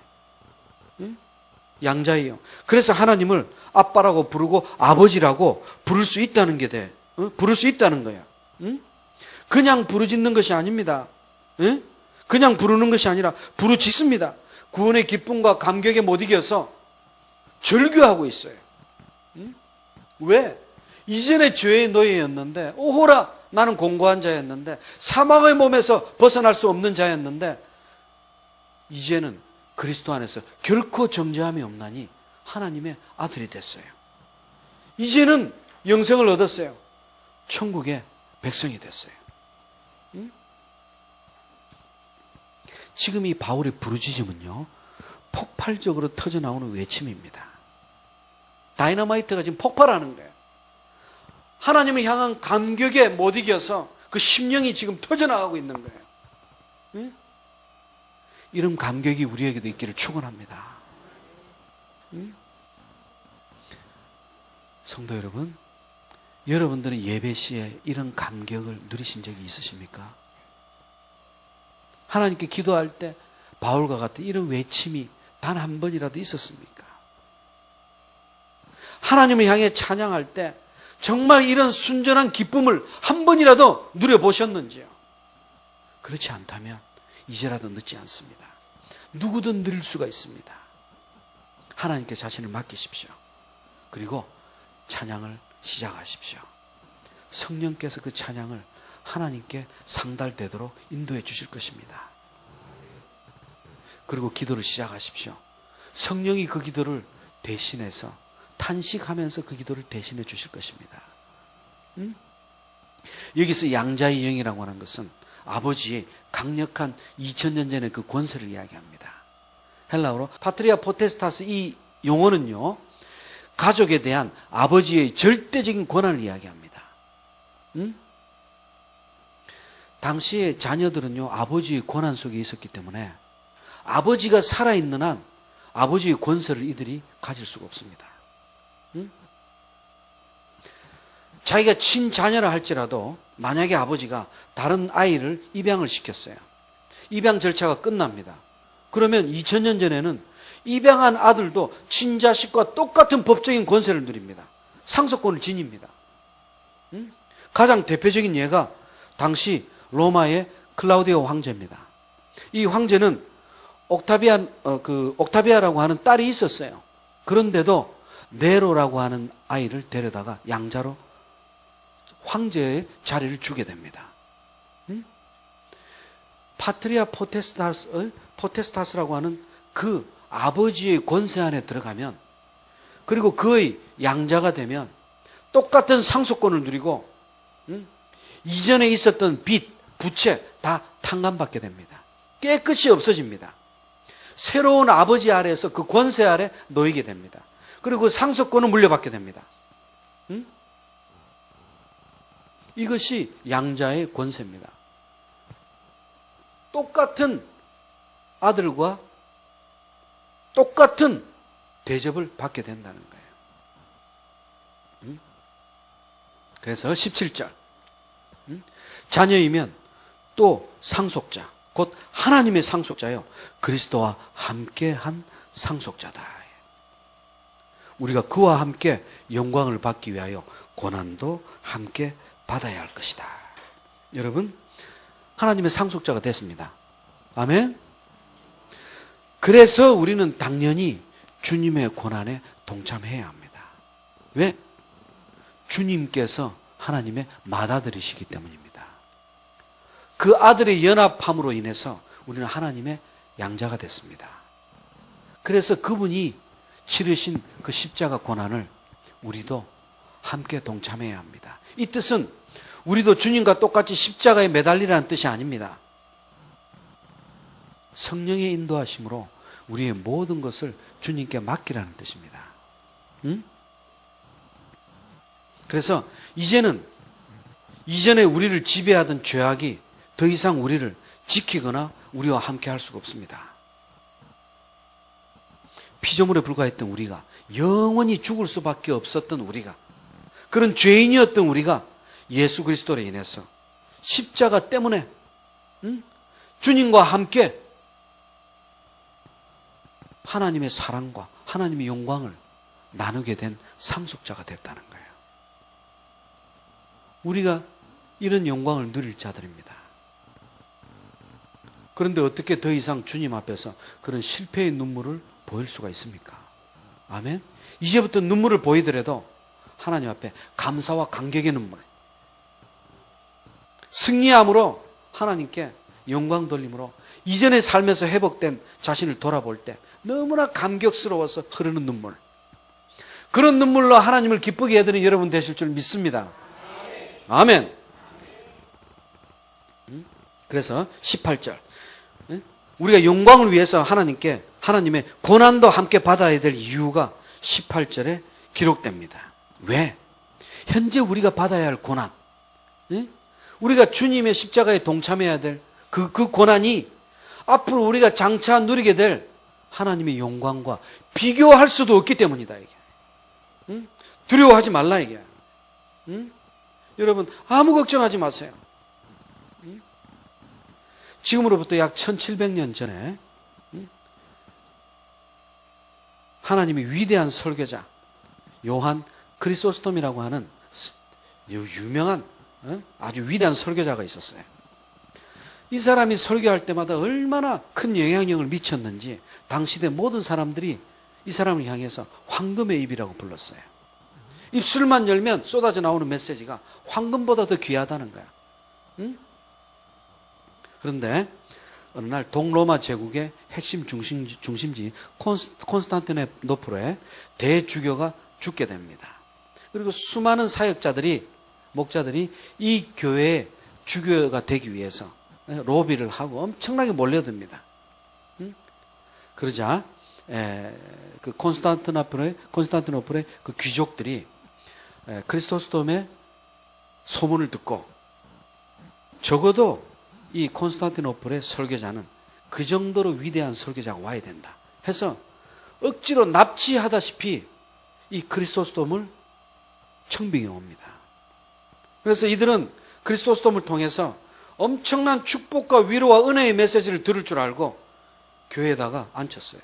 양자의 영. 그래서 하나님을 아빠라고 부르고 아버지라고 부를 수 있다는 게 돼. 부를 수 있다는 거야. 그냥 부르짖는 것이 아닙니다. 그냥 부르는 것이 아니라 부르짖습니다. 구원의 기쁨과 감격에 못 이겨서 절규하고 있어요. 왜? 이전에 죄의 노예였는데, 오호라, 나는 공고한 자였는데, 사망의 몸에서 벗어날 수 없는 자였는데, 이제는 그리스도 안에서 결코 정죄함이 없나니 하나님의 아들이 됐어요. 이제는 영생을 얻었어요. 천국의 백성이 됐어요. 지금 이 바울의 부르짖음은요, 폭발적으로 터져나오는 외침입니다. 다이너마이트가 지금 폭발하는 거예요. 하나님을 향한 감격에 못 이겨서 그 심령이 지금 터져나가고 있는 거예요. 이런 감격이 우리에게도 있기를 축원합니다. 성도 여러분, 여러분들은 예배 시에 이런 감격을 누리신 적이 있으십니까? 하나님께 기도할 때 바울과 같은 이런 외침이 단 한 번이라도 있었습니까? 하나님을 향해 찬양할 때 정말 이런 순전한 기쁨을 한 번이라도 누려보셨는지요? 그렇지 않다면 이제라도 늦지 않습니다. 누구든 누릴 수가 있습니다. 하나님께 자신을 맡기십시오. 그리고 찬양을 시작하십시오. 성령께서 그 찬양을 하나님께 상달되도록 인도해 주실 것입니다. 그리고 기도를 시작하십시오. 성령이 그 기도를 대신해서 탄식하면서 그 기도를 대신해 주실 것입니다. 여기서 양자의 영이라고 하는 것은 아버지의 강력한 2000년 전의 그 권세를 이야기합니다. 헬라어로 파트리아 포테스타스, 이 용어는요, 가족에 대한 아버지의 절대적인 권한을 이야기합니다. 당시의 자녀들은요, 아버지의 권한 속에 있었기 때문에 아버지가 살아있는 한 아버지의 권세를 이들이 가질 수가 없습니다. 자기가 친자녀라 할지라도 만약에 아버지가 다른 아이를 입양을 시켰어요. 입양 절차가 끝납니다. 그러면 2000년 전에는 입양한 아들도 친자식과 똑같은 법적인 권세를 누립니다. 상속권을 지닙니다. 가장 대표적인 예가 당시 로마의 클라우디오 황제입니다. 이 황제는 옥타비아라고 하는 딸이 있었어요. 그런데도 네로라고 하는 아이를 데려다가 양자로 황제의 자리를 주게 됩니다. 파트리아 포테스타스라고 하는 그 아버지의 권세 안에 들어가면, 그리고 그의 양자가 되면 똑같은 상속권을 누리고 이전에 있었던 빚, 부채 다 탕감받게 됩니다. 깨끗이 없어집니다. 새로운 아버지 아래에서 그 권세 아래 놓이게 됩니다. 그리고 그 상속권을 물려받게 됩니다. 이것이 양자의 권세입니다. 똑같은 아들과 똑같은 대접을 받게 된다는 거예요. 그래서 17절, 자녀이면 또 상속자, 곧 하나님의 상속자요, 그리스도와 함께한 상속자다. 우리가 그와 함께 영광을 받기 위하여 고난도 함께 받아야 할 것이다. 여러분, 하나님의 상속자가 됐습니다. 아멘. 그래서 우리는 당연히 주님의 고난에 동참해야 합니다. 왜? 주님께서 하나님의 맏아들이시기 때문입니다. 그 아들의 연합함으로 인해서 우리는 하나님의 양자가 됐습니다. 그래서 그분이 치르신 그 십자가 고난을 우리도 함께 동참해야 합니다. 이 뜻은 우리도 주님과 똑같이 십자가에 매달리라는 뜻이 아닙니다. 성령의 인도하심으로 우리의 모든 것을 주님께 맡기라는 뜻입니다. 그래서 이제는 이전에 우리를 지배하던 죄악이 더 이상 우리를 지키거나 우리와 함께 할 수가 없습니다. 피조물에 불과했던 우리가, 영원히 죽을 수밖에 없었던 우리가, 그런 죄인이었던 우리가 예수 그리스도로 인해서 십자가 때문에 주님과 함께 하나님의 사랑과 하나님의 영광을 나누게 된 상속자가 됐다는 거예요. 우리가 이런 영광을 누릴 자들입니다. 그런데 어떻게 더 이상 주님 앞에서 그런 실패의 눈물을 보일 수가 있습니까? 아멘. 이제부터 눈물을 보이더라도 하나님 앞에 감사와 감격의 눈물, 승리함으로 하나님께 영광 돌림으로 이전의 삶에서 회복된 자신을 돌아볼 때 너무나 감격스러워서 흐르는 눈물, 그런 눈물로 하나님을 기쁘게 해드리는 여러분 되실 줄 믿습니다. 아멘. 그래서 18절, 우리가 영광을 위해서 하나님의 고난도 함께 받아야 될 이유가 18절에 기록됩니다. 왜? 현재 우리가 받아야 할 고난, 우리가 주님의 십자가에 동참해야 될 그 고난이 앞으로 우리가 장차 누리게 될 하나님의 영광과 비교할 수도 없기 때문이다, 이게. 두려워하지 말라, 이게. 여러분, 아무 걱정하지 마세요. 지금으로부터 약 1700년 전에 하나님의 위대한 설교자 요한 크리소스톰이라고 하는 유명한 아주 위대한 설교자가 있었어요. 이 사람이 설교할 때마다 얼마나 큰 영향력을 미쳤는지 당시대 모든 사람들이 이 사람을 향해서 황금의 입이라고 불렀어요. 입술만 열면 쏟아져 나오는 메시지가 황금보다 더 귀하다는 거야. 응? 그런데 어느 날 동로마 제국의 핵심 중심지 콘스탄티노플의 대주교가 죽게 됩니다. 그리고 수많은 사역자들이, 목자들이 이 교회의 주교가 되기 위해서 로비를 하고 엄청나게 몰려듭니다. 그러자 그 콘스탄티노플의 그 귀족들이 크리스토스톰의 소문을 듣고 적어도 이 콘스탄티노플의 설교자는 그 정도로 위대한 설교자가 와야 된다 해서 억지로 납치하다시피 이 크리스토스톰을 청빙해 옵니다. 그래서 이들은 크리스토스톰을 통해서 엄청난 축복과 위로와 은혜의 메시지를 들을 줄 알고 교회에다가 앉혔어요.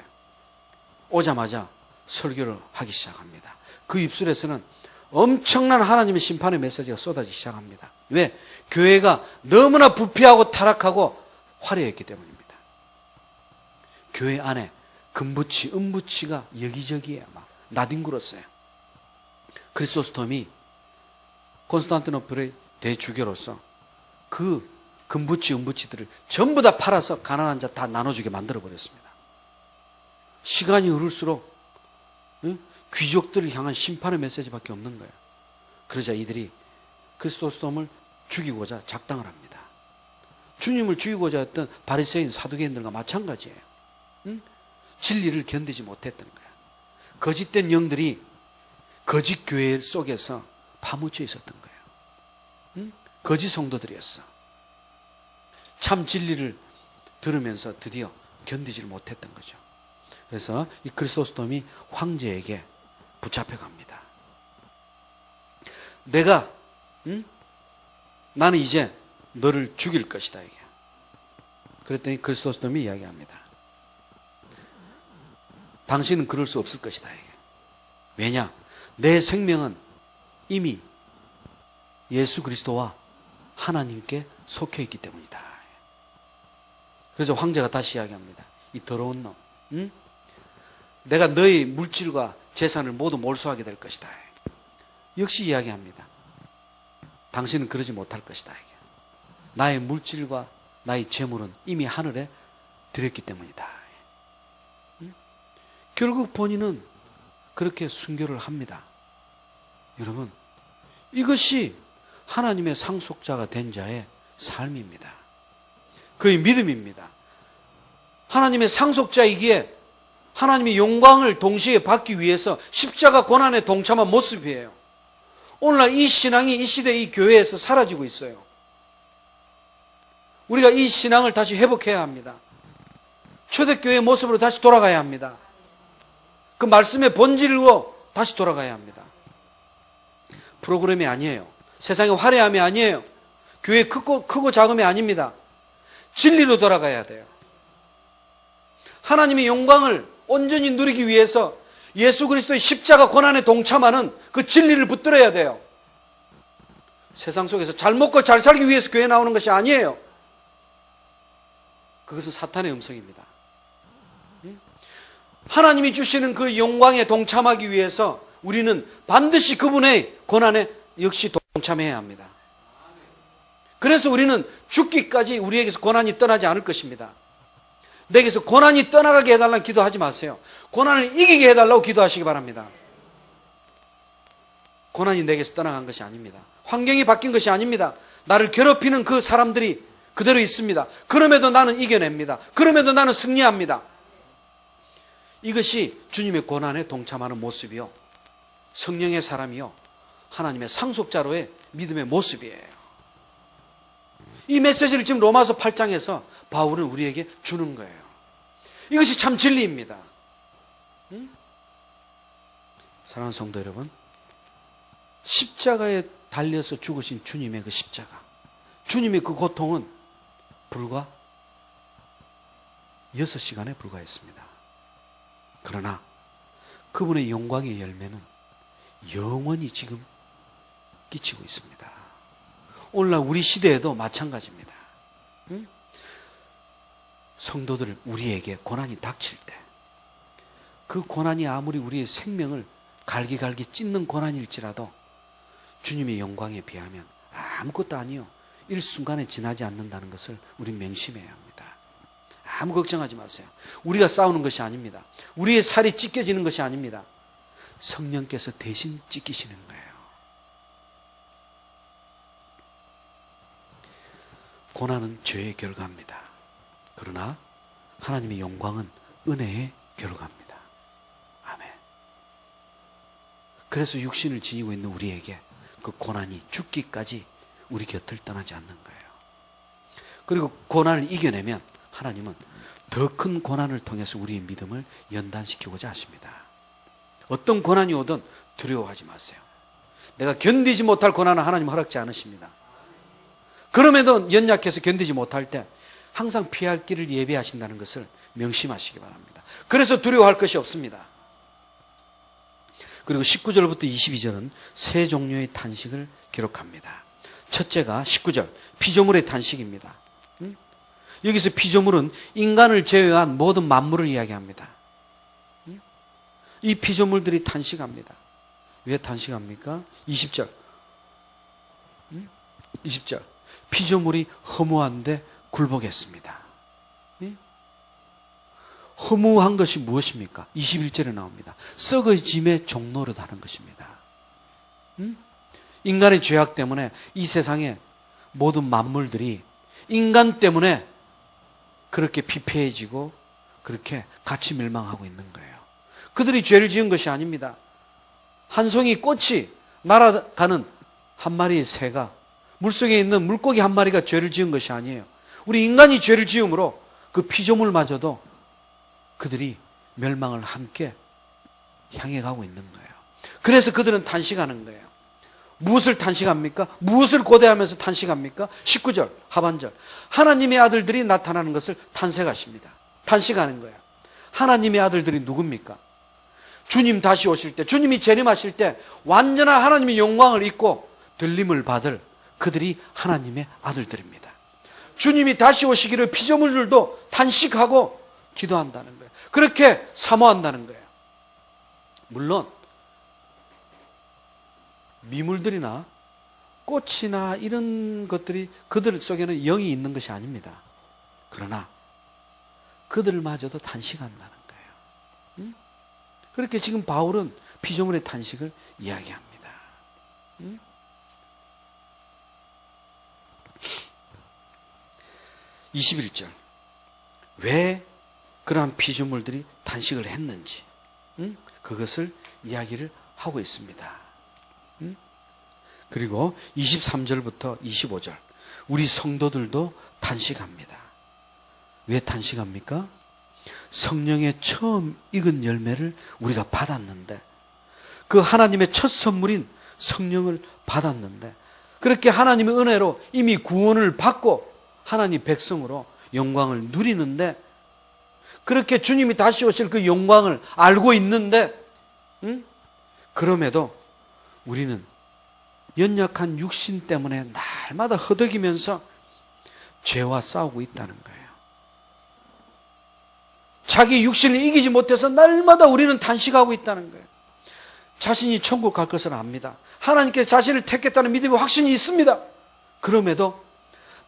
오자마자 설교를 하기 시작합니다. 그 입술에서는 엄청난 하나님의 심판의 메시지가 쏟아지기 시작합니다. 왜? 교회가 너무나 부패하고 타락하고 화려했기 때문입니다. 교회 안에 금부치, 은부치가 여기저기에 막 나뒹굴었어요. 크리소스톰이 콘스탄티노플의 대주교로서 그 금부치, 은부치들을 전부 다 팔아서 가난한 자 다 나눠주게 만들어버렸습니다. 시간이 흐를수록 귀족들을 향한 심판의 메시지밖에 없는 거예요. 그러자 이들이 크리스토스톰을 죽이고자 작당을 합니다. 주님을 죽이고자 했던 바리새인 사두개인들과 마찬가지예요. 진리를 견디지 못했던 거예요. 거짓된 영들이 거짓 교회 속에서 파묻혀 있었던 거예요. 거짓 성도들이었어. 참 진리를 들으면서 드디어 견디지를 못했던 거죠. 그래서 이 크리소스톰이 황제에게 붙잡혀갑니다. 내가 나는 이제 너를 죽일 것이다 이게. 그랬더니 크리소스톰이 이야기합니다. 당신은 그럴 수 없을 것이다 이게. 왜냐? 내 생명은 이미 예수 그리스도와 하나님께 속해 있기 때문이다. 그래서 황제가 다시 이야기합니다. 이 더러운 놈, 내가 너의 물질과 재산을 모두 몰수하게 될 것이다. 역시 이야기합니다. 당신은 그러지 못할 것이다. 나의 물질과 나의 재물은 이미 하늘에 드렸기 때문이다. 결국 본인은 그렇게 순교를 합니다. 여러분, 이것이 하나님의 상속자가 된 자의 삶입니다. 그의 믿음입니다. 하나님의 상속자이기에 하나님의 영광을 동시에 받기 위해서 십자가 고난에 동참한 모습이에요. 오늘날 이 신앙이 이 시대 이 교회에서 사라지고 있어요. 우리가 이 신앙을 다시 회복해야 합니다. 초대교회의 모습으로 다시 돌아가야 합니다. 그 말씀의 본질로 다시 돌아가야 합니다. 프로그램이 아니에요. 세상의 화려함이 아니에요. 교회 크고 작음이 아닙니다. 진리로 돌아가야 돼요. 하나님의 영광을 온전히 누리기 위해서 예수 그리스도의 십자가 고난에 동참하는 그 진리를 붙들어야 돼요. 세상 속에서 잘 먹고 잘 살기 위해서 교회 나오는 것이 아니에요. 그것은 사탄의 음성입니다. 하나님이 주시는 그 영광에 동참하기 위해서 우리는 반드시 그분의 고난에 역시 동참해야 합니다. 그래서 우리는 죽기까지 우리에게서 고난이 떠나지 않을 것입니다. 내게서 고난이 떠나가게 해달라고 기도하지 마세요. 고난을 이기게 해달라고 기도하시기 바랍니다. 고난이 내게서 떠나간 것이 아닙니다. 환경이 바뀐 것이 아닙니다. 나를 괴롭히는 그 사람들이 그대로 있습니다. 그럼에도 나는 이겨냅니다. 그럼에도 나는 승리합니다. 이것이 주님의 고난에 동참하는 모습이요, 성령의 사람이요, 하나님의 상속자로의 믿음의 모습이에요. 이 메시지를 지금 로마서 8장에서 바울은 우리에게 주는 거예요. 이것이 참 진리입니다. 사랑하는 성도 여러분, 십자가에 달려서 죽으신 주님의 그 십자가, 주님의 그 고통은 불과 6시간에 불과했습니다. 그러나 그분의 영광의 열매는 영원히 지금 끼치고 있습니다. 오늘날 우리 시대에도 마찬가지입니다. 성도들, 우리에게 고난이 닥칠 때, 그 고난이 아무리 우리의 생명을 갈기갈기 찢는 고난일지라도 주님의 영광에 비하면 아무것도 아니요, 일순간에 지나지 않는다는 것을 우리 명심해야 합니다. 아무 걱정하지 마세요. 우리가 싸우는 것이 아닙니다. 우리의 살이 찢겨지는 것이 아닙니다. 성령께서 대신 찢기시는 거예요. 고난은 죄의 결과입니다. 그러나 하나님의 영광은 은혜의 결과입니다. 아멘. 그래서 육신을 지니고 있는 우리에게 그 고난이 죽기까지 우리 곁을 떠나지 않는 거예요. 그리고 고난을 이겨내면 하나님은 더 큰 고난을 통해서 우리의 믿음을 연단시키고자 하십니다. 어떤 고난이 오든 두려워하지 마세요. 내가 견디지 못할 고난은 하나님 허락지 않으십니다. 그럼에도 연약해서 견디지 못할 때 항상 피할 길을 예비하신다는 것을 명심하시기 바랍니다. 그래서 두려워할 것이 없습니다. 그리고 19절부터 22절은 세 종류의 탄식을 기록합니다. 첫째가 19절, 피조물의 탄식입니다. 여기서 피조물은 인간을 제외한 모든 만물을 이야기합니다. 이 피조물들이 탄식합니다. 왜 탄식합니까? 20절. 20절. 피조물이 허무한데 굴복했습니다. 허무한 것이 무엇입니까? 21절에 나옵니다. 썩어짐의 종노릇 하는 것입니다. 인간의 죄악 때문에 이 세상의 모든 만물들이 인간 때문에 그렇게 피폐해지고 그렇게 같이 멸망하고 있는 거예요. 그들이 죄를 지은 것이 아닙니다. 한 송이 꽃이 날아가는 한 마리의 새가, 물속에 있는 물고기 한 마리가 죄를 지은 것이 아니에요. 우리 인간이 죄를 지음으로 그 피조물마저도 그들이 멸망을 함께 향해 가고 있는 거예요. 그래서 그들은 탄식하는 거예요. 무엇을 탄식합니까? 무엇을 고대하면서 탄식합니까? 19절 하반절, 하나님의 아들들이 나타나는 것을 탄식하십니다. 탄식하는 거예요. 하나님의 아들들이 누굽니까? 주님 다시 오실 때, 주님이 재림하실 때 완전한 하나님의 영광을 입고 들림을 받을 그들이 하나님의 아들들입니다. 주님이 다시 오시기를 피조물들도 탄식하고 기도한다는 거예요. 그렇게 사모한다는 거예요. 물론 미물들이나 꽃이나 이런 것들이 그들 속에는 영이 있는 것이 아닙니다. 그러나 그들마저도 탄식한다는 거예요. 그렇게 지금 바울은 피조물의 탄식을 이야기합니다. 21절, 왜 그러한 피조물들이 탄식을 했는지 그것을 이야기를 하고 있습니다. 그리고 23절부터 25절, 우리 성도들도 탄식합니다. 왜 탄식합니까? 성령의 처음 익은 열매를 우리가 받았는데, 그 하나님의 첫 선물인 성령을 받았는데, 그렇게 하나님의 은혜로 이미 구원을 받고 하나님 백성으로 영광을 누리는데, 그렇게 주님이 다시 오실 그 영광을 알고 있는데, 그럼에도 우리는 연약한 육신 때문에 날마다 허덕이면서 죄와 싸우고 있다는 거예요. 자기 육신을 이기지 못해서 날마다 우리는 탄식하고 있다는 거예요. 자신이 천국 갈 것을 압니다. 하나님께서 자신을 택했다는 믿음의 확신이 있습니다. 그럼에도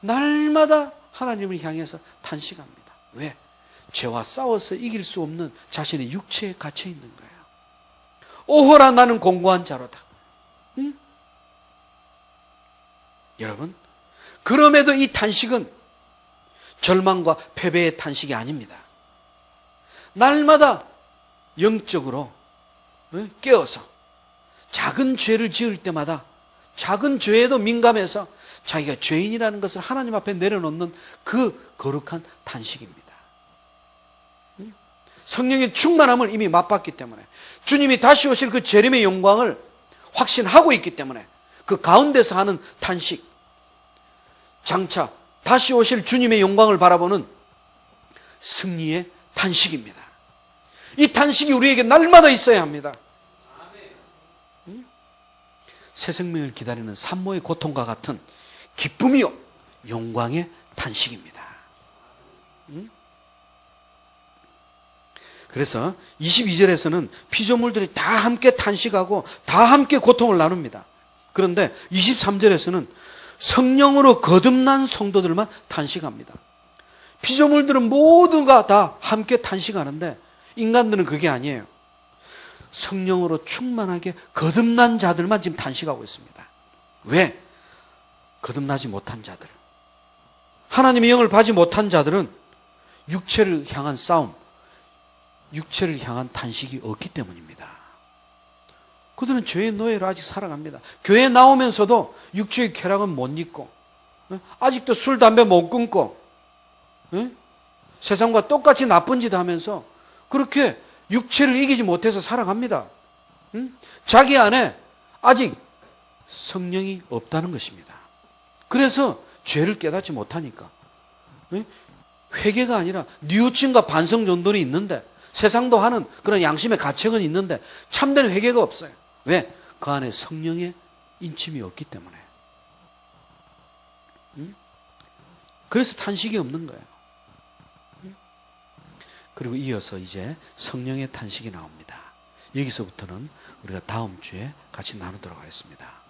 날마다 하나님을 향해서 탄식합니다. 왜? 죄와 싸워서 이길 수 없는 자신의 육체에 갇혀 있는 거예요. 오호라, 나는 공고한 자로다. 여러분, 그럼에도 이 탄식은 절망과 패배의 탄식이 아닙니다. 날마다 영적으로 깨어서 작은 죄를 지을 때마다 작은 죄에도 민감해서 자기가 죄인이라는 것을 하나님 앞에 내려놓는 그 거룩한 탄식입니다. 성령의 충만함을 이미 맛봤기 때문에, 주님이 다시 오실 그 재림의 영광을 확신하고 있기 때문에 그 가운데서 하는 탄식, 장차 다시 오실 주님의 영광을 바라보는 승리의 탄식입니다. 이 탄식이 우리에게 날마다 있어야 합니다. 새 생명을 기다리는 산모의 고통과 같은 기쁨이요 영광의 탄식입니다. 그래서 22절에서는 피조물들이 다 함께 탄식하고 다 함께 고통을 나눕니다. 그런데 23절에서는 성령으로 거듭난 성도들만 탄식합니다. 피조물들은 모두가 다 함께 탄식하는데 인간들은 그게 아니에요. 성령으로 충만하게 거듭난 자들만 지금 탄식하고 있습니다. 왜? 거듭나지 못한 자들. 하나님의 영을 받지 못한 자들은 육체를 향한 싸움, 육체를 향한 탄식이 없기 때문입니다. 그들은 죄의 노예로 아직 살아갑니다. 교회 나오면서도 육체의 쾌락은 못 잊고, 아직도 술, 담배 못 끊고, 세상과 똑같이 나쁜 짓 하면서 그렇게 육체를 이기지 못해서 살아갑니다. 자기 안에 아직 성령이 없다는 것입니다. 그래서 죄를 깨닫지 못하니까. 회개가 아니라 뉘우침과 반성 정도는 있는데, 세상도 하는 그런 양심의 가책은 있는데 참된 회개가 없어요. 왜? 그 안에 성령의 인침이 없기 때문에. 그래서 탄식이 없는 거예요. 그리고 이어서 이제 성령의 탄식이 나옵니다. 여기서부터는 우리가 다음 주에 같이 나누도록 하겠습니다.